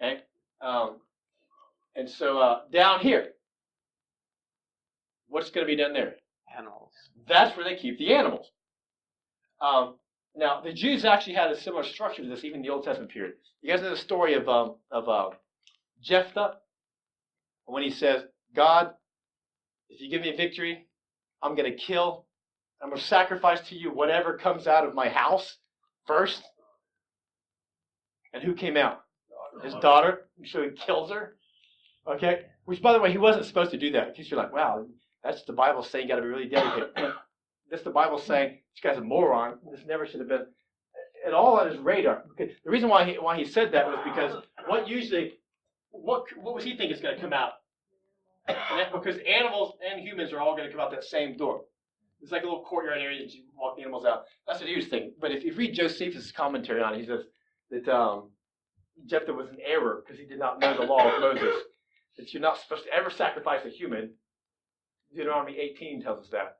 Okay? And so down here, what's going to be done there? Animals. That's where they keep the animals. Now, the Jews actually had a similar structure to this, even in the Old Testament period. You guys know the story of Jephthah, when he says, God, if you give me a victory, I'm going to kill I'm going to sacrifice to you whatever comes out of my house first. And who came out? His daughter. So he kills her. Okay? Which, by the way, he wasn't supposed to do that. In case you're like, wow, that's the Bible saying you got to be really dedicated. That's the Bible saying this guy's a moron. This never should have been at all on his radar. Okay. The reason why he said that was because what was he think is going to come out? Because animals and humans are all going to come out that same door. It's like a little courtyard area that you walk the animals out. That's what he was thinking. But if you read Josephus' commentary on it, he says that Jephthah was in error because he did not know the law of Moses. That you're not supposed to ever sacrifice a human. Deuteronomy 18 tells us that.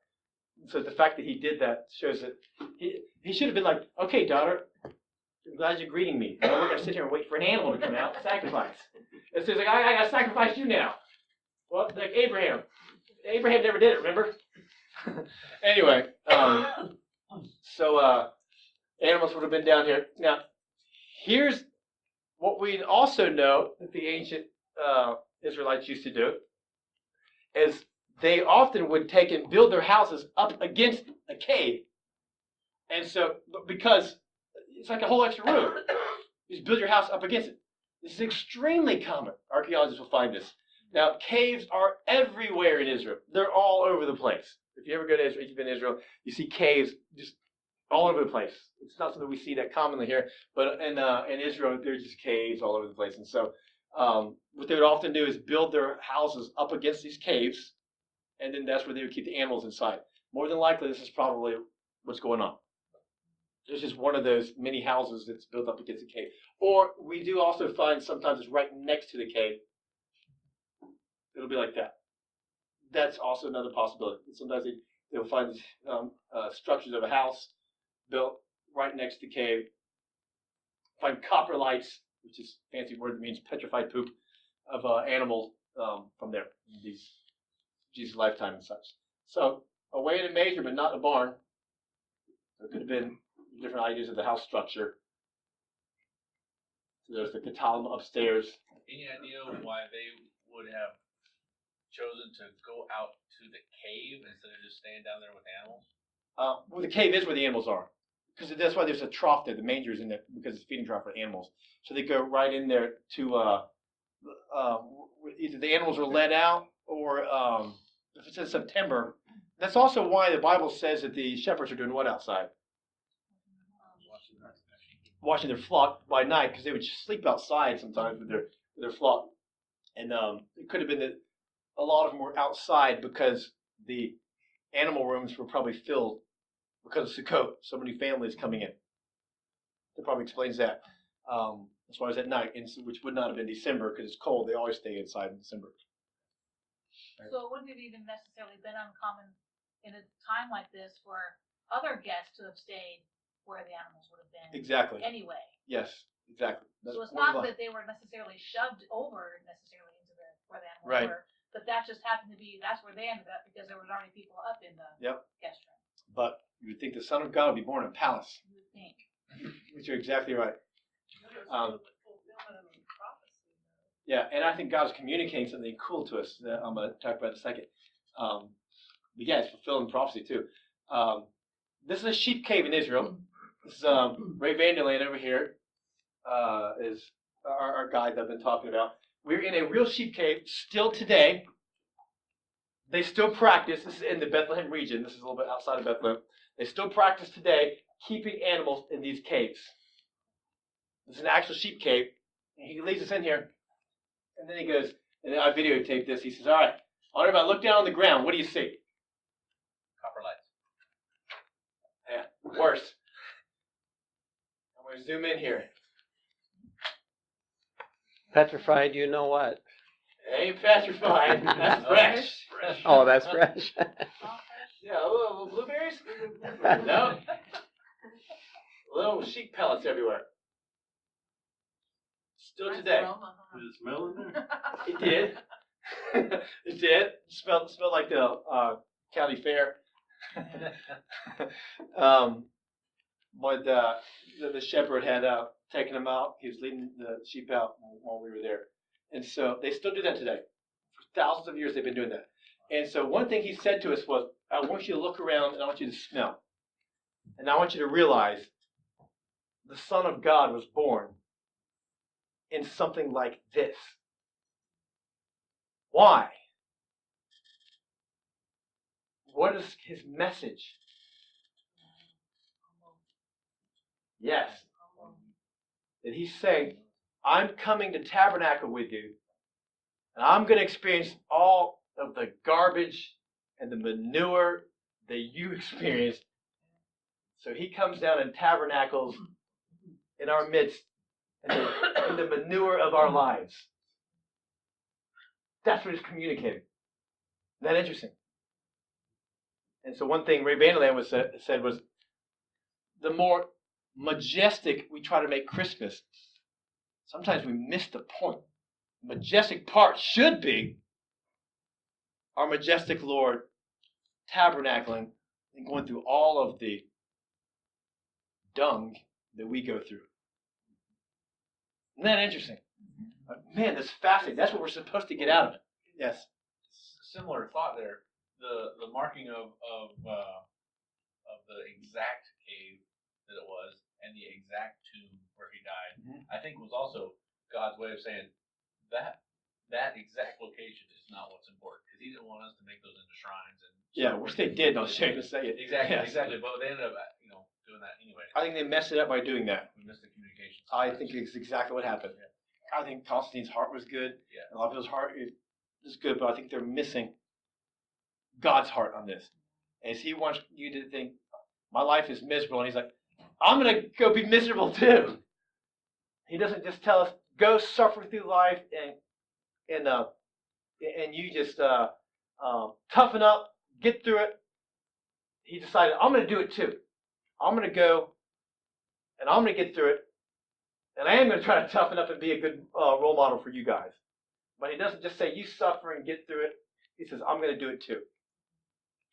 So the fact that he did that shows that he should have been like, okay, daughter, I'm glad you're greeting me. Now we're going to sit here and wait for an animal to come out and sacrifice. And so he's like, I got to sacrifice you now. Well, like Abraham. Abraham never did it, remember? Anyway, so animals would have been down here. Now, here's what we also know that the ancient Israelites used to do, is they often would take and build their houses up against a cave. And so, because it's like a whole extra room, you just build your house up against it. This is extremely common. Archaeologists will find this. Now, caves are everywhere in Israel. They're all over the place. If you ever go to Israel, if you've been to Israel, you see caves just all over the place. It's not something we see that commonly here, but in Israel, there's just caves all over the place. And so what they would often do is build their houses up against these caves, and then that's where they would keep the animals inside. More than likely, this is probably what's going on. There's just one of those mini houses that's built up against a cave. Or we do also find sometimes it's right next to the cave. It'll be like that. That's also another possibility. Sometimes they'll find structures of a house built right next to the cave. Find copper lights, which is a fancy word that means petrified poop of animals from there, Jesus' lifetime and such. So a way and a measure, but not a barn. There could have been different ideas of the house structure. So there's the Catalma upstairs. Any idea why they would have chosen to go out to the cave instead of just staying down there with animals? Well, the cave is where the animals are. Because that's why there's a trough there. The manger is in there because it's a feeding trough for animals. So they go right in there to either the animals are let out or if it's in September. That's also why the Bible says that the shepherds are doing what outside? Watching their flock by night, because they would sleep outside sometimes with their flock. And it could have been that a lot of them were outside because the animal rooms were probably filled because of Sukkot, so many families coming in. That probably explains that. As far as at night, which would not have been December because it's cold. They always stay inside in December. So it wouldn't have even necessarily been uncommon in a time like this for other guests to have stayed where the animals would have been. Exactly. Anyway. Yes, exactly. So it's not that they were necessarily shoved over necessarily into where the animals were, but that just happened to be, that's where they ended up because there was already people up in the guest room. But you would think the Son of God would be born in a palace. You would think. Which you're exactly right. Yeah, and I think God is communicating something cool to us that I'm going to talk about in a second. But yeah, it's fulfilling prophecy too. This is a sheep cave in Israel. This is Ray Vanderland over here is our guide that I've been talking about. We're in a real sheep cave still today. They still practice. This is in the Bethlehem region. This is a little bit outside of Bethlehem. They still practice today keeping animals in these caves. This is an actual sheep cave. And he leads us in here. And then he goes, and then I videotaped this. He says, all right, everybody look down on the ground. What do you see? Copper lights. Yeah, worse. I'm going to zoom in here. Petrified, you know what? Ain't petrified. That's fresh. Oh, that's fresh. Yeah, little blueberries? No. Little sheep pellets everywhere. Still today. Did it smell in there? It did. It did. It smelled like the county fair. But the shepherd had taken them out. He was leading the sheep out while we were there. And so they still do that today. For thousands of years they've been doing that. And so one thing he said to us was, I want you to look around and I want you to smell. And I want you to realize the Son of God was born in something like this. Why? What is his message? Yes. That he's saying, I'm coming to tabernacle with you, and I'm going to experience all of the garbage and the manure that you experienced. So he comes down and tabernacles in our midst in the manure of our lives. That's what he's communicating. Isn't that interesting? And so one thing Ray Vanderland said was, the more majestic we try to make Christmas, sometimes we miss the point. The majestic part should be our majestic Lord tabernacling and going through all of the dung that we go through. Isn't that interesting? Man, that's fascinating. That's what we're supposed to get out of it. Yes. Similar thought there. The marking of the exact cave that it was and the exact tomb where he died, I think was also God's way of saying that exact location is not what's important, because he didn't want us to make those into shrines. And yeah, which they did. I'll shame to say it. Exactly, yes. exactly. But they ended up, doing that anyway. I think they messed it up by doing that. We missed the communication. I think it's exactly what happened. Yeah. I think Constantine's heart was good. Yeah. A lot of people's heart is good, but I think they're missing God's heart on this. As he wants you to think, my life is miserable, and he's like, I'm going to go be miserable too. He doesn't just tell us, go suffer through life and you just toughen up, get through it. He decided, I'm going to do it too. I'm going to go and I'm going to get through it. And I am going to try to toughen up and be a good role model for you guys. But he doesn't just say, you suffer and get through it. He says, I'm going to do it too.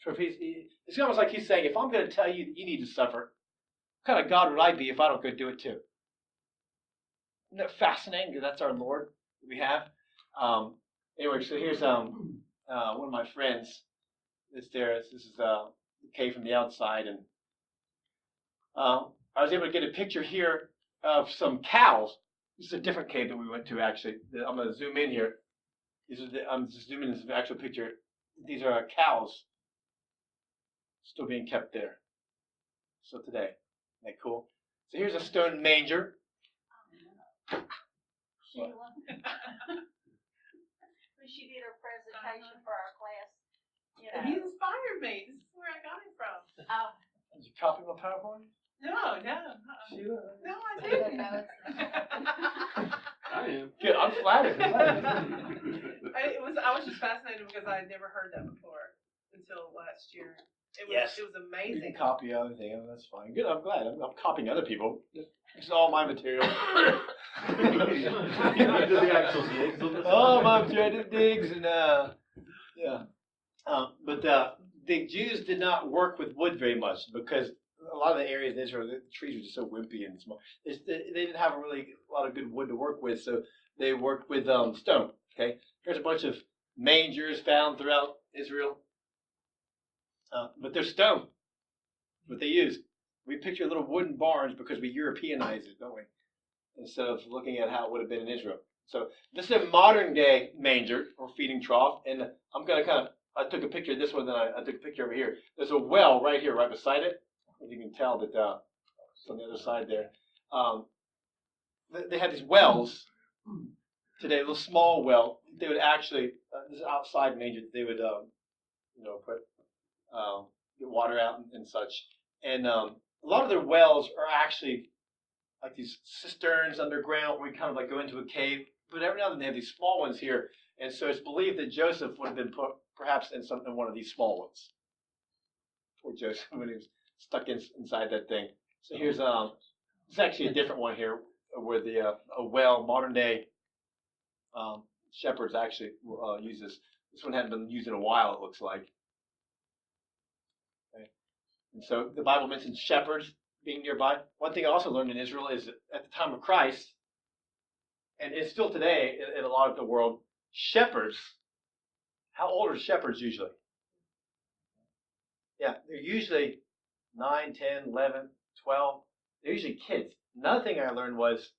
So if it's almost like he's saying, if I'm going to tell you that you need to suffer, what kind of God would I be if I don't go do it too? Isn't that fascinating? Because that's our Lord that we have. Anyway, so here's one of my friends that's there. This is the cave from the outside, and I was able to get a picture here of some cows. This is a different cave that we went to, actually. I'm going to zoom in here. I'm just zooming in this actual picture. These are cows still being kept there. So today. Isn't that cool? So here's a stone manger. Sheila. When she did her presentation for our class, He inspired me. This is where I got it from. Did you copy my PowerPoint? No. Sheila? No, I didn't. I am. Good, I'm flattered. I was just fascinated because I had never heard that before until last year. It was Yes. it was You amazing. can copy everything. Oh, that's fine. Good, I'm glad. I'm copying other people. This is all my material. You did the actual digs on this. Oh, my dreaded digs and yeah. But the Jews did not work with wood very much because a lot of the areas in Israel, the trees were just so wimpy and small. They didn't have a lot of good wood to work with, so they worked with stone. Okay, here's a bunch of mangers found throughout Israel, but they're stone. What they use. We picture little wooden barns because we Europeanize it, don't we? Instead of looking at how it would have been in Israel. So this is a modern day manger or feeding trough, and I'm gonna I took a picture of this one, then I took a picture over here. There's a well right here, right beside it. You can tell that it's on the other side there. They had these wells today, a little small well. They would actually, this is outside manger. They would, put get water out and such. And a lot of their wells are actually like these cisterns underground where you kind of like go into a cave. But every now and then they have these small ones here. And so it's believed that Joseph would have been put perhaps in one of these small ones. Poor Joseph when he was stuck inside that thing. So here's it's actually a different one here where the modern day shepherds actually use this. This one hadn't been used in a while, it looks like. Okay. And so the Bible mentions shepherds being nearby. One thing I also learned in Israel is that at the time of Christ, and it's still today in a lot of the world, shepherds, how old are shepherds usually? Yeah, they're usually 9, 10, 11, 12. They're usually kids. Another thing I learned was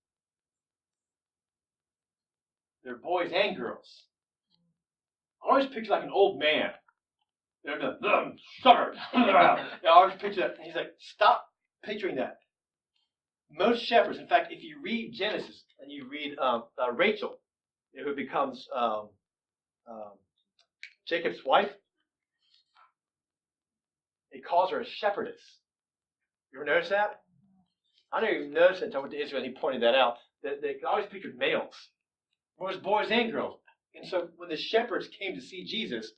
they're boys and girls. I always picture like an old man. They're the stubborn. I always picture that. He's like, stop picturing that. Most shepherds, in fact, if you read Genesis and you read Rachel, who becomes Jacob's wife, it calls her a shepherdess. You ever notice that? I didn't even notice it until I went to Israel and he pointed that out. That they always pictured males. Well, it was boys and girls. And so when the shepherds came to see Jesus,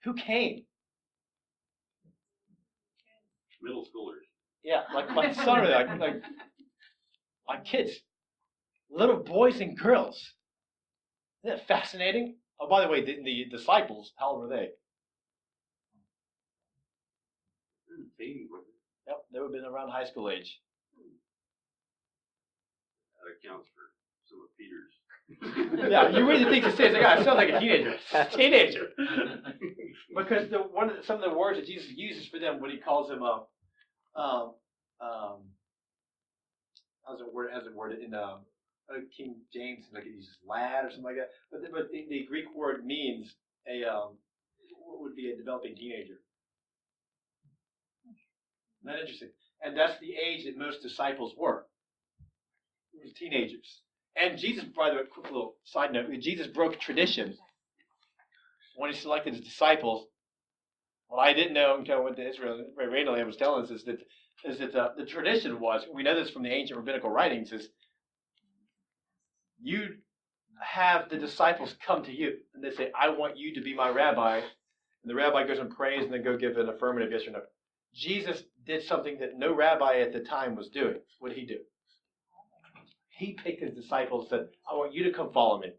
who came? Middle schoolers. Yeah, like son, like kids, little boys and girls. Isn't that fascinating? Oh, by the way, the disciples, how old were they? Yep, they would have been around high school age. That accounts for some of Peter's. Yeah, you read the things it says. Like, I sound like a teenager. Teenager. Because some of the words that Jesus uses for them, when he calls them how's it worded in King James, like he uses lad or something like that. But the Greek word means what would be a developing teenager. Isn't that interesting? And that's the age that most disciples were. They were teenagers. And Jesus, by the way, quick little side note, Jesus broke tradition when he selected his disciples. What I didn't know until I went to Israel, Randall was telling us, is that the tradition was, we know this from the ancient rabbinical writings, is you have the disciples come to you and they say, I want you to be my rabbi. And the rabbi goes and prays and then go give an affirmative yes or no. Jesus did something that no rabbi at the time was doing. What did he do? He picked his disciples and said, I want you to come follow me.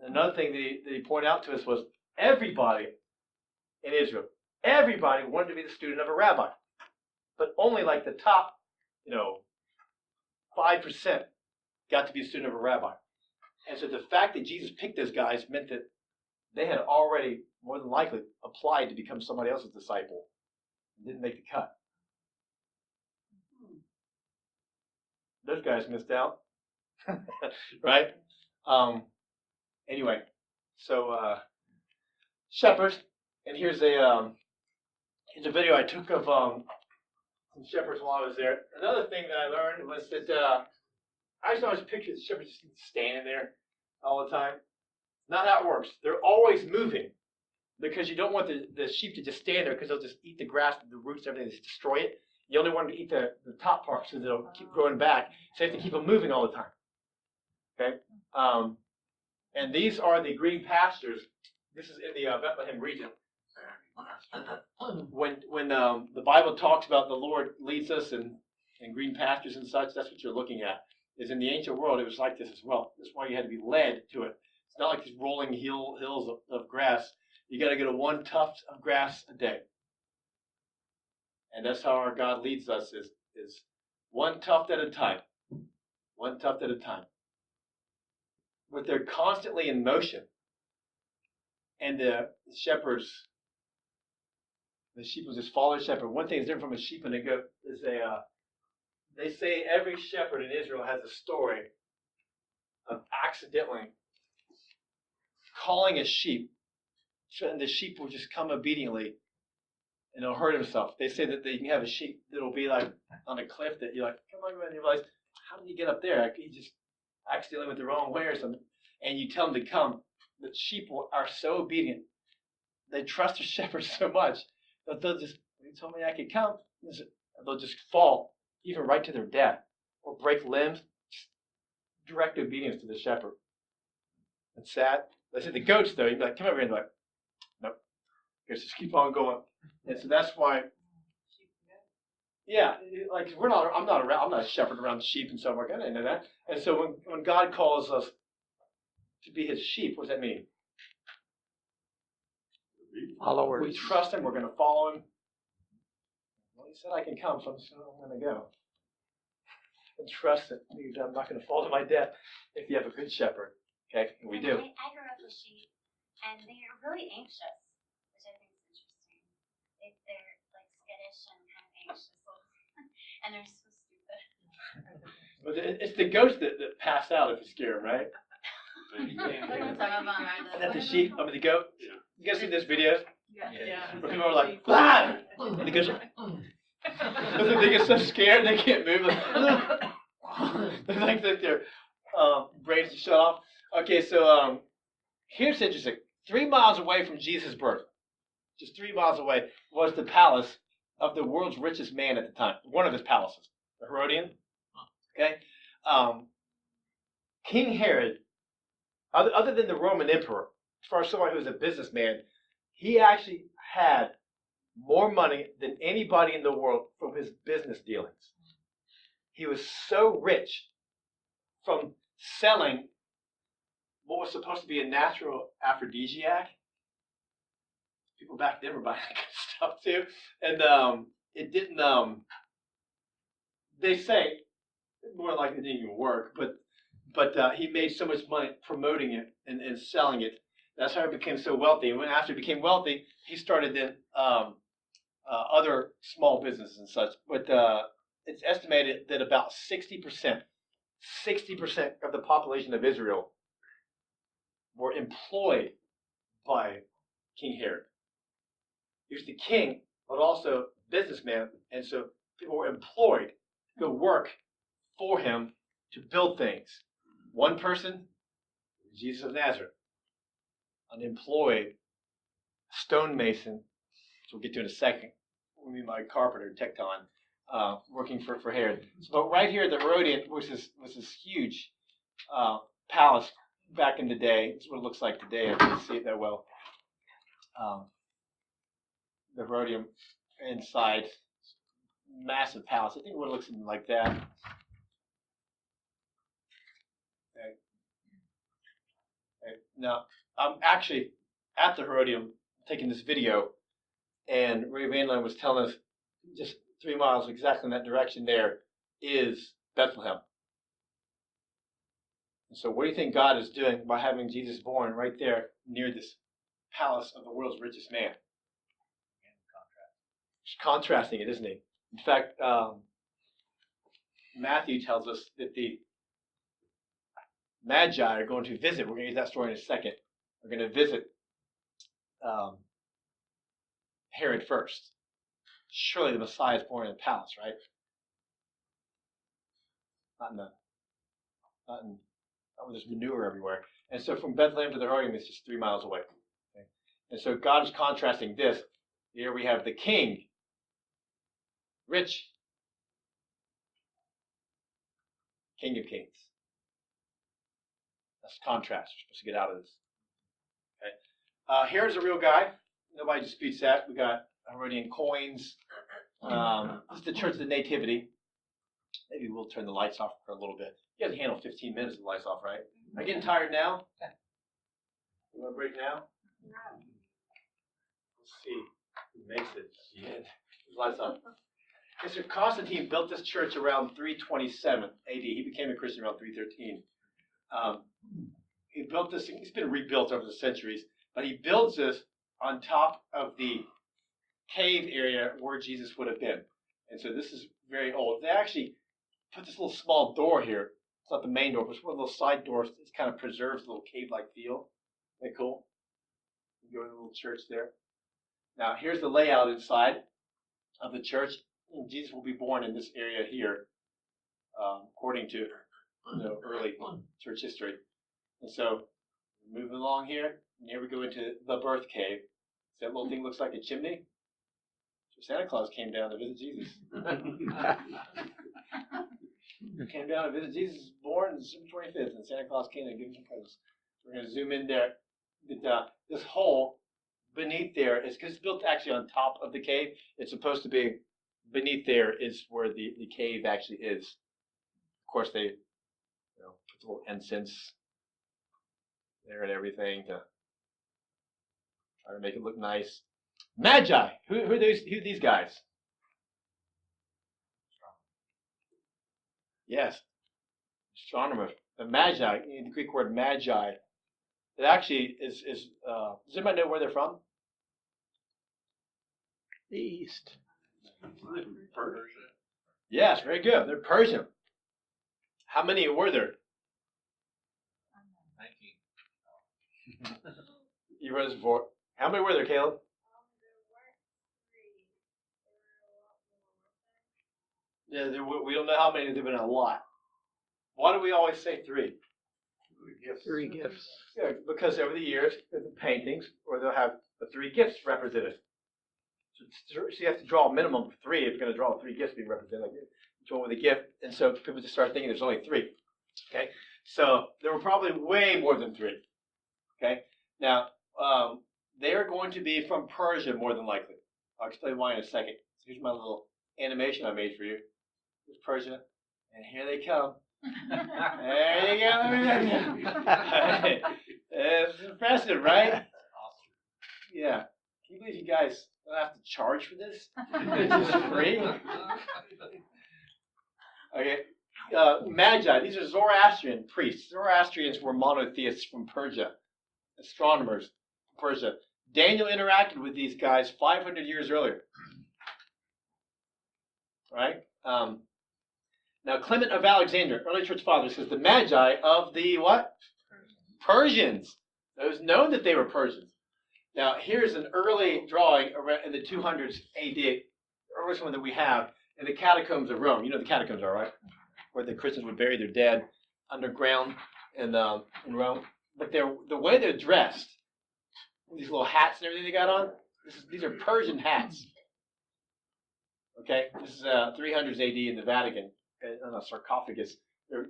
And another thing that he pointed out to us was everybody in Israel, everybody wanted to be the student of a rabbi. But only like the top, 5% got to be a student of a rabbi. And so the fact that Jesus picked those guys meant that they had already, more than likely, applied to become somebody else's disciple. Didn't make the cut. Those guys missed out. Right? Anyway, so shepherds, and here's a video I took of some shepherds while I was there. Another thing that I learned was that I just always picture the shepherds just standing there all the time. Not how it works. They're always moving because you don't want the sheep to just stand there because they'll just eat the grass, the roots, everything, just destroy it. You only want them to eat the top part so they'll keep growing back. So you have to keep them moving all the time. Okay? And these are the green pastures. This is in the Bethlehem region. When the Bible talks about the Lord leads us in green pastures and such, that's what you're looking at. Is in the ancient world, it was like this as well. That's why you had to be led to it. It's not like these rolling hills of grass. You got to get 1 tuft of grass a day. And that's how our God leads us is 1 tuft at a time. 1 tuft at a time. But they're constantly in motion. And the shepherds, the sheep will just follow the shepherd. One thing is different from a sheep and a goat is they say every shepherd in Israel has a story of accidentally calling a sheep, and the sheep will just come obediently and he'll hurt himself. They say that you can have a sheep that'll be like on a cliff that you're like, come on, man, and you realize, how did he get up there? He just accidentally went the wrong way or something. And you tell them to come. The sheep are so obedient. They trust the shepherd so much that they'll just, you told me I could come. They'll just fall, even right to their death, or break limbs. Direct obedience to the shepherd. It's sad. They said the goats, though, you'd be like, come over here, and they're like, nope. Goats just keep on going. And so that's why, yeah, like I'm not a shepherd around the sheep and so forth. I didn't know that. And so when God calls us to be his sheep, what does that mean? Followers. We trust him, we're going to follow him. Well, he said I can come, so I'm going to go. And trust that I'm not going to fall to my death if you have a good shepherd. Okay, and we do. I grew up with sheep, and they are really anxious, which I think is interesting. they're like skittish and kind of anxious, and they're so stupid. But it's the ghost that pass out if you scare them, right? Some of them are Is that the sheep? I mean, the goat? Yeah. You guys see this video? Yeah. Where people are like, ah! And the goats are, because they get so scared they can't move. They think that their brains are shut off. Okay, so here's interesting. 3 miles away from Jesus' birth, just 3 miles away, was the palace of the world's richest man at the time. One of his palaces, the Herodian. Okay, King Herod, other than the Roman emperor, as far as somebody who was a businessman, he actually had more money than anybody in the world from his business dealings. He was so rich from selling what was supposed to be a natural aphrodisiac. People back then were buying that kind of stuff too. And it didn't, they say, more likely it didn't even work, but he made so much money promoting it and selling it. That's how he became so wealthy. And when after he became wealthy, he started then other small businesses and such. But it's estimated that about 60% of the population of Israel were employed by King Herod. He was the king, but also businessman, and so people were employed to go work for him to build things. One person, Jesus of Nazareth, an employed stonemason, which we'll get to in a second. We mean by carpenter, tecton, working for Herod. But right here, the Herodian was this huge palace back in the day. It's what it looks like today. I can't see it that well. The Herodian inside, massive palace. I think what it looks like that. Okay. Okay. Now, I'm actually at the Herodium taking this video, and Ray Van Loan was telling us just 3 miles exactly in that direction there is Bethlehem. And so what do you think God is doing by having Jesus born right there near this palace of the world's richest man? He's contrasting it, isn't he? In fact, Matthew tells us that the Magi are going to visit. We're going to get that story in a second. We're going to visit Herod first. Surely the Messiah is born in the palace, right? Not where there's manure everywhere. And so from Bethlehem to the Herodium is just 3 miles away. Okay? And so God is contrasting this. Here we have the king, rich, King of Kings. That's contrast. We're supposed to get out of this. Okay. Here's a real guy. Nobody disputes that. We got Herodian coins. This is the Church of the Nativity. Maybe we'll turn the lights off for a little bit. You guys handle 15 minutes with the lights off, right? Am I getting tired now? You want a break now? Let's see who makes it at the end. Lights on. Okay, so Constantine built this church around 327 AD. He became a Christian around 313. He built this. It's been rebuilt over the centuries, but he builds this on top of the cave area where Jesus would have been. And so this is very old. They actually put this little small door here. It's not the main door, but it's one of those side doors. It kind of preserves a little cave-like feel. Isn't that cool? You go to the little church there. Now, here's the layout inside of the church. And Jesus will be born in this area here, according to early church history. And so, moving along here, and here we go into the birth cave. See that little thing looks like a chimney? So Santa Claus came down to visit Jesus. Came down to visit Jesus, born December 25th, and Santa Claus came and gave him some presents. We're going to zoom in there. This hole beneath there is because it's built actually on top of the cave. It's supposed to be beneath there is where the cave actually is. Of course, they put a little incense there and everything to try to make it look nice. Magi. Who are these guys? Yes, astronomers. The Magi, the Greek word Magi, it actually is does anybody know where they're from? The East. Persia. Yes, very good. They're Persian. How many were there? 19. You wrote this before. How many were there, Caleb? Yeah, we don't know how many. There've been a lot. Why do we always say 3? Three gifts. Yeah, because over the years, the paintings, or they'll have the 3 gifts represented. So you have to draw a minimum of 3 if you're going to draw 3 gifts being represented. Like each one with a gift, and so people just start thinking there's only 3. Okay, so there were probably way more than 3. Okay, now they are going to be from Persia more than likely. I'll explain why in a second. So here's my little animation I made for you. It's Persia, and here they come. There you go. It's impressive, right? Yeah. Can you believe you guys don't have to charge for this? It's just free. Okay. Magi, these are Zoroastrian priests. Zoroastrians were monotheists from Persia, astronomers from Persia. Daniel interacted with these guys 500 years earlier. Right? Now, Clement of Alexandria, early church father, says the Magi of the what? Persians. It was known that they were Persians. Now, here's an early drawing in the 200s AD, the earliest one that we have, in the catacombs of Rome. You know what the catacombs are, right? Where the Christians would bury their dead underground in Rome. But the way they're dressed, these little hats and everything they got on, these are Persian hats. Okay, this is 300s AD in the Vatican, on a sarcophagus.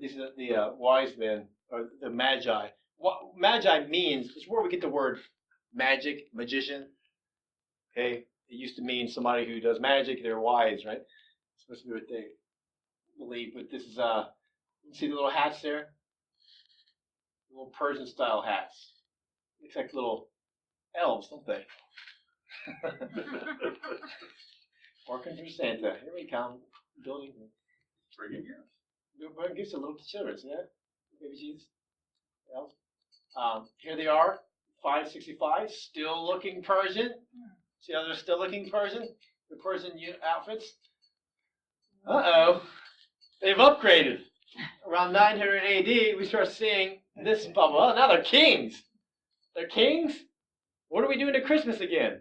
These are the wise men, or the Magi. What Magi means is where we get the word magic, magician. Okay, it used to mean somebody who does magic. They're wise, right? It's supposed to be what they believe. But this is see the little hats there? Little Persian style hats. Looks like little elves, don't they? Working for Santa. Here we come. Building. Bringing gifts. Bring gifts to little children, see that? Baby Jesus. Elves. Here they are. 565, still looking Persian. See how they're still looking Persian? The Persian outfits. Uh-oh. They've upgraded. Around 900 AD, we start seeing this bubble. Oh, now they're kings. They're kings? What are we doing at Christmas again?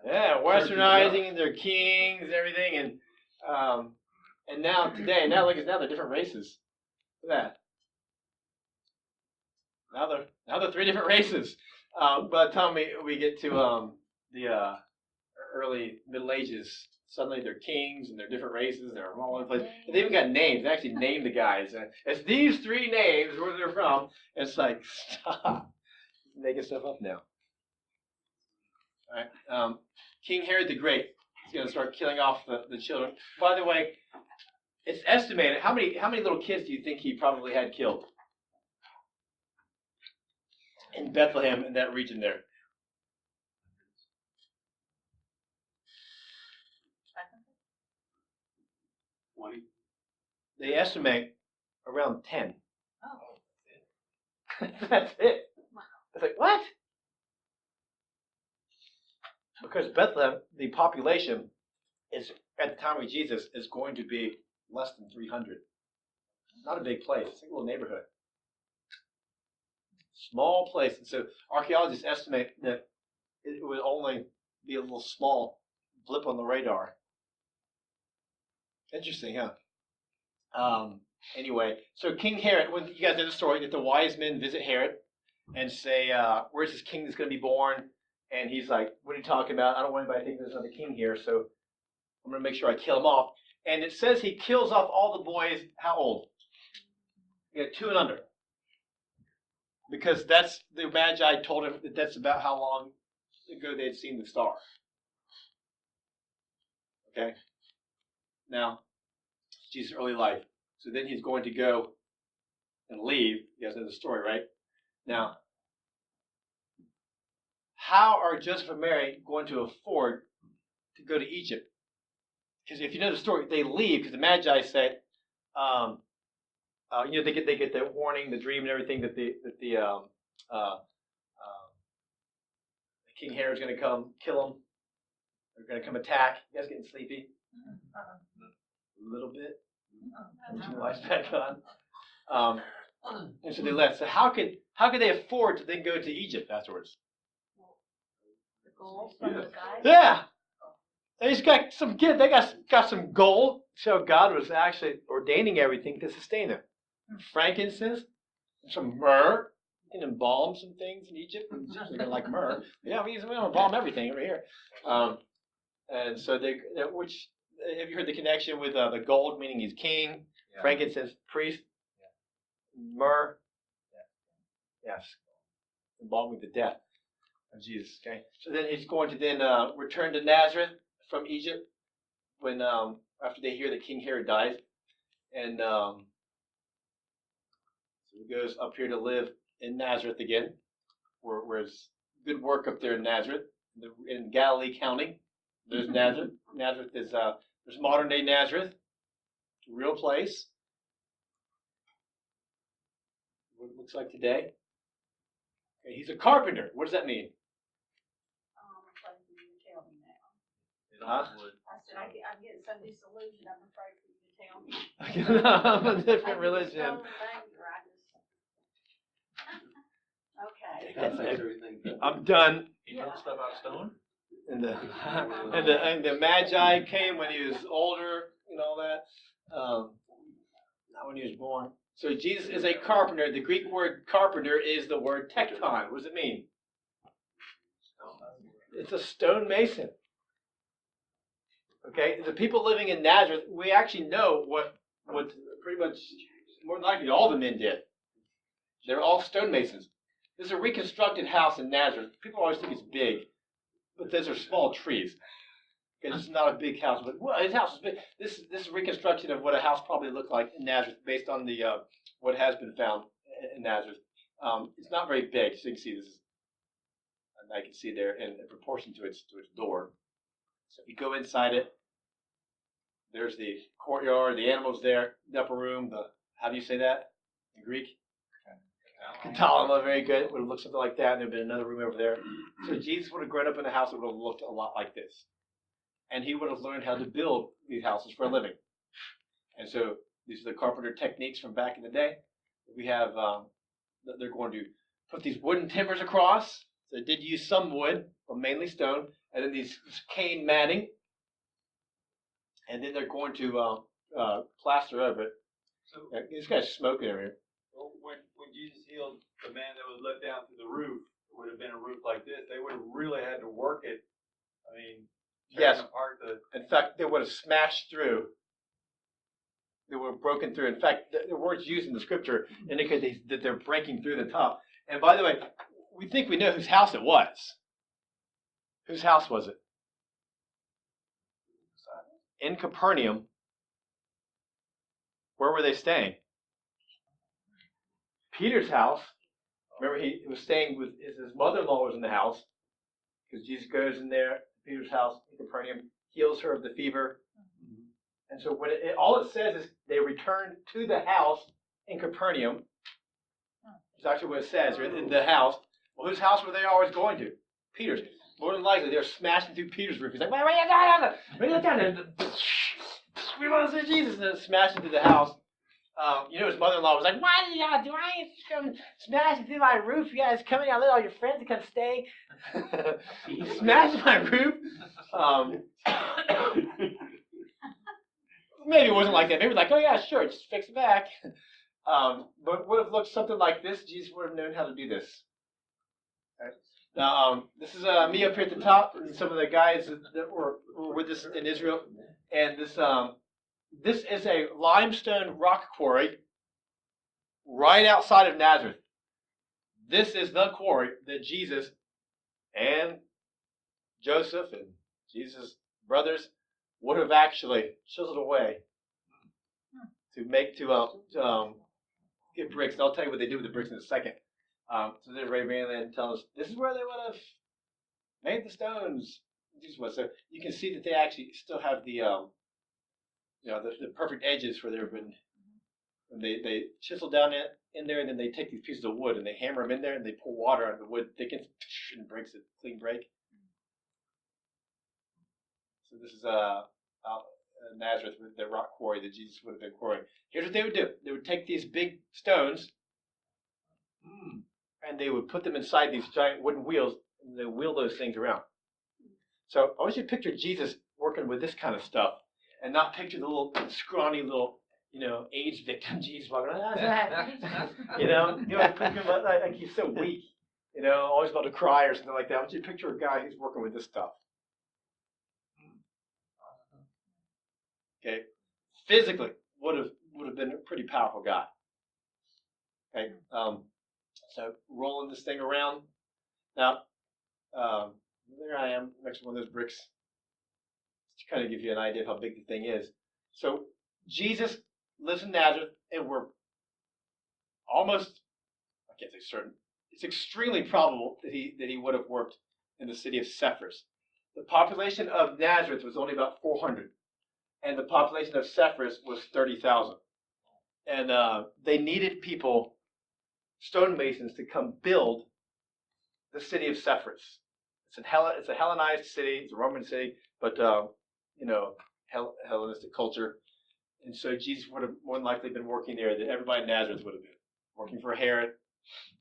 Yeah, westernizing, and they're kings and everything. And now today, now they're different races. Look at that. Now they're 3 different races. By the time we get to the early Middle Ages, suddenly they're kings and they're different races. They're all over the place. And they even got names. They actually named the guys. It's these 3 names where they're from. It's like, stop making stuff up now. All right. King Herod the Great is going to start killing off the children. By the way, it's estimated how many little kids do you think he probably had killed in Bethlehem, in that region there? They estimate around 10. Oh. That's it. It's like, what? Because Bethlehem, the population is, at the time of Jesus, is going to be less than 300. Not a big place. It's like a little neighborhood. Small place. And so archaeologists estimate that it would only be a little small blip on the radar. Interesting, huh? Anyway, so King Herod, when you guys know the story, that the wise men visit Herod and say, where's this king that's going to be born? And he's like, what are you talking about? I don't want anybody to think there's another king here, so I'm going to make sure I kill him off. And it says he kills off all the boys, how old? 2 and under. Because that's, the Magi told him that that's about how long ago they had seen the star. Okay? Now, Jesus' early life. So then he's going to go and leave. You guys know the story, right? Now, how are Joseph and Mary going to afford to go to Egypt? Because if you know the story, they leave because the Magi say, they get the warning, the dream, and everything that the King Herod's going to come kill him. They're going to come attack. You guys getting sleepy? A little bit. Put your lights back on. And so they left. So how could they afford to then go to Egypt afterwards? The gold from the guy. Yeah. They just got some gift. They got some gold. So God was actually ordaining everything to sustain them. Frankincense, some myrrh, and embalms and things in Egypt. They're gonna like myrrh. Yeah, we embalm everything over here. And so which have you heard the connection with the gold, meaning he's king, frankincense, priest, myrrh, yes, embalming the death of Jesus. Okay, so then he's going to then return to Nazareth from Egypt when after they hear that King Herod dies, and so he goes up here to live in Nazareth again, where it's good work up there in Nazareth, in Galilee County. There's Nazareth. Nazareth is there's modern day Nazareth, a real place. What it looks like today. Okay, he's a carpenter. What does that mean? Afraid for you to tell me now. Huh? I said, I'm getting so disillusioned, I'm afraid for you to tell me. I'm a different I religion. get so angry, Okay. That's everything. I'm done. He built stuff out of stone? And the Magi came when he was older and all that. Not when he was born. So Jesus is a carpenter. The Greek word carpenter is the word tekton. What does it mean? It's a stonemason. Okay, the people living in Nazareth, we actually know what pretty much more than likely all the men did. They're all stonemasons. This is a reconstructed house in Nazareth. People always think it's big, but those are small trees. Okay, this is not a big house, but well, his house is big. This is a reconstruction of what a house probably looked like in Nazareth, based on the what has been found in Nazareth. It's not very big, so you can see this. And I can see there in proportion to its door. So if you go inside it, there's the courtyard, the animals there, the upper room. How do you say that in Greek? Katalama, very good. Would have looked something like that, and there'd been another room over there. So Jesus would have grown up in a house that would have looked a lot like this. And he would have learned how to build these houses for a living. And so these are the carpenter techniques from back in the day. We have, they're going to put these wooden timbers across. So they did use some wood, but mainly stone. And then these cane matting. And then they're going to plaster over it. So this guy's smoking over here. when Jesus healed the man that was let down through the roof, it would have been a roof like this. They would have really had to work it. I mean, yes. Apart In fact, they would have smashed through. They would have broken through. In fact, the words used in the scripture indicate that they're breaking through the top. And by the way, we think we know whose house it was. Whose house was it? In Capernaum. Where were they staying? Peter's house. Remember, he was staying with his mother-in-law was in the house, because Jesus goes in there, Peter's house in Capernaum, heals her of the fever. And so when all it says is they returned to the house in Capernaum. It's actually what it says, in the house. Well, whose house were they always going to? Peter's. More than likely, they were smashing through Peter's roof. He's like, wait, down there. We want to see Jesus. And then smashing through the house. His mother-in-law was like, why do y'all do? I ain't come smashing through my roof. You guys coming? I let all your friends to come stay. Smashing my roof. Maybe it wasn't like that. Maybe like, oh yeah, sure, just fix it back. But it would have looked something like this. Jesus would have known how to do this. Okay. Now, this is me up here at the top, and some of the guys that were with us in Israel. And this is a limestone rock quarry right outside of Nazareth. This is the quarry that Jesus and Joseph and Jesus' brothers would have actually chiseled away to get bricks. And I'll tell you what they did with the bricks in a second. So there's Ray Van Land telling us this is where they would have made the stones. So you can see that they actually still have the perfect edges where they've been And they chisel down in there, and then they take these pieces of wood and they hammer them in there, and they pour water on the wood, thickens, and breaks it, clean break. So this is Nazareth, with the rock quarry that Jesus would have been quarrying. Here's what they would do: they would take these big stones, and they would put them inside these giant wooden wheels, and they wheel those things around. So I want you to picture Jesus working with this kind of stuff, and not picture the little scrawny little, AIDS victim Jesus walking around. Thinking about like he's so weak, always about to cry or something like that. I want you to picture a guy who's working with this stuff. Okay, physically would have been a pretty powerful guy. Okay, so rolling this thing around. Now, there I am next to one of those bricks to kind of give you an idea of how big the thing is. So Jesus lives in Nazareth, and we're almost, I can't say certain, it's extremely probable that he would have worked in the city of Sepphoris. The population of Nazareth was only about 400, and the population of Sepphoris was 30,000. And they needed people, stonemasons, to come build the city of Sepphoris. It's a Hellenized city, it's a Roman city, but Hellenistic culture. And so Jesus would have more than likely been working there than everybody in Nazareth would have been. Working for Herod,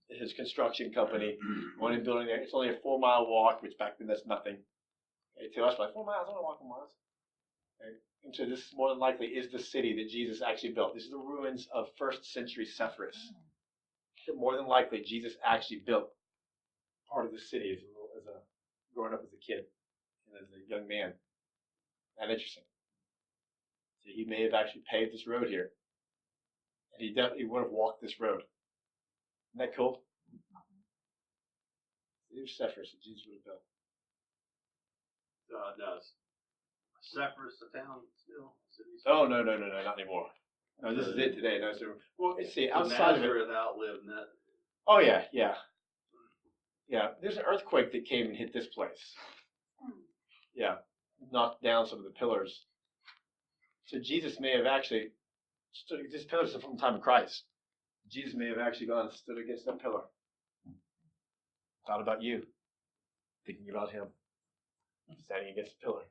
his construction company, one in building there. It's only a 4-mile walk, which back then that's nothing. Okay, to us, like 4 miles, I don't want to walk 4 miles. Okay. And so this more than likely is the city that Jesus actually built. This is the ruins of 1st century Sepphoris. That more than likely Jesus actually built part of the city as a growing up as a kid and as a young man. That's interesting. So he may have actually paved this road here, and he definitely would have walked this road. Isn't that cool? Here's Sepphoris that Jesus would have built. Does Sepphoris a town still? Oh no, not anymore. No, this is it today. No, so well, let's see. Outside of it, Nazareth outlived that. oh yeah. There's an earthquake that came and hit this place. Yeah, knocked down some of the pillars. So Jesus may have actually stood. These pillars are from the time of Christ. Jesus may have actually gone and stood against that pillar. Thought about you, thinking about him, standing against the pillar.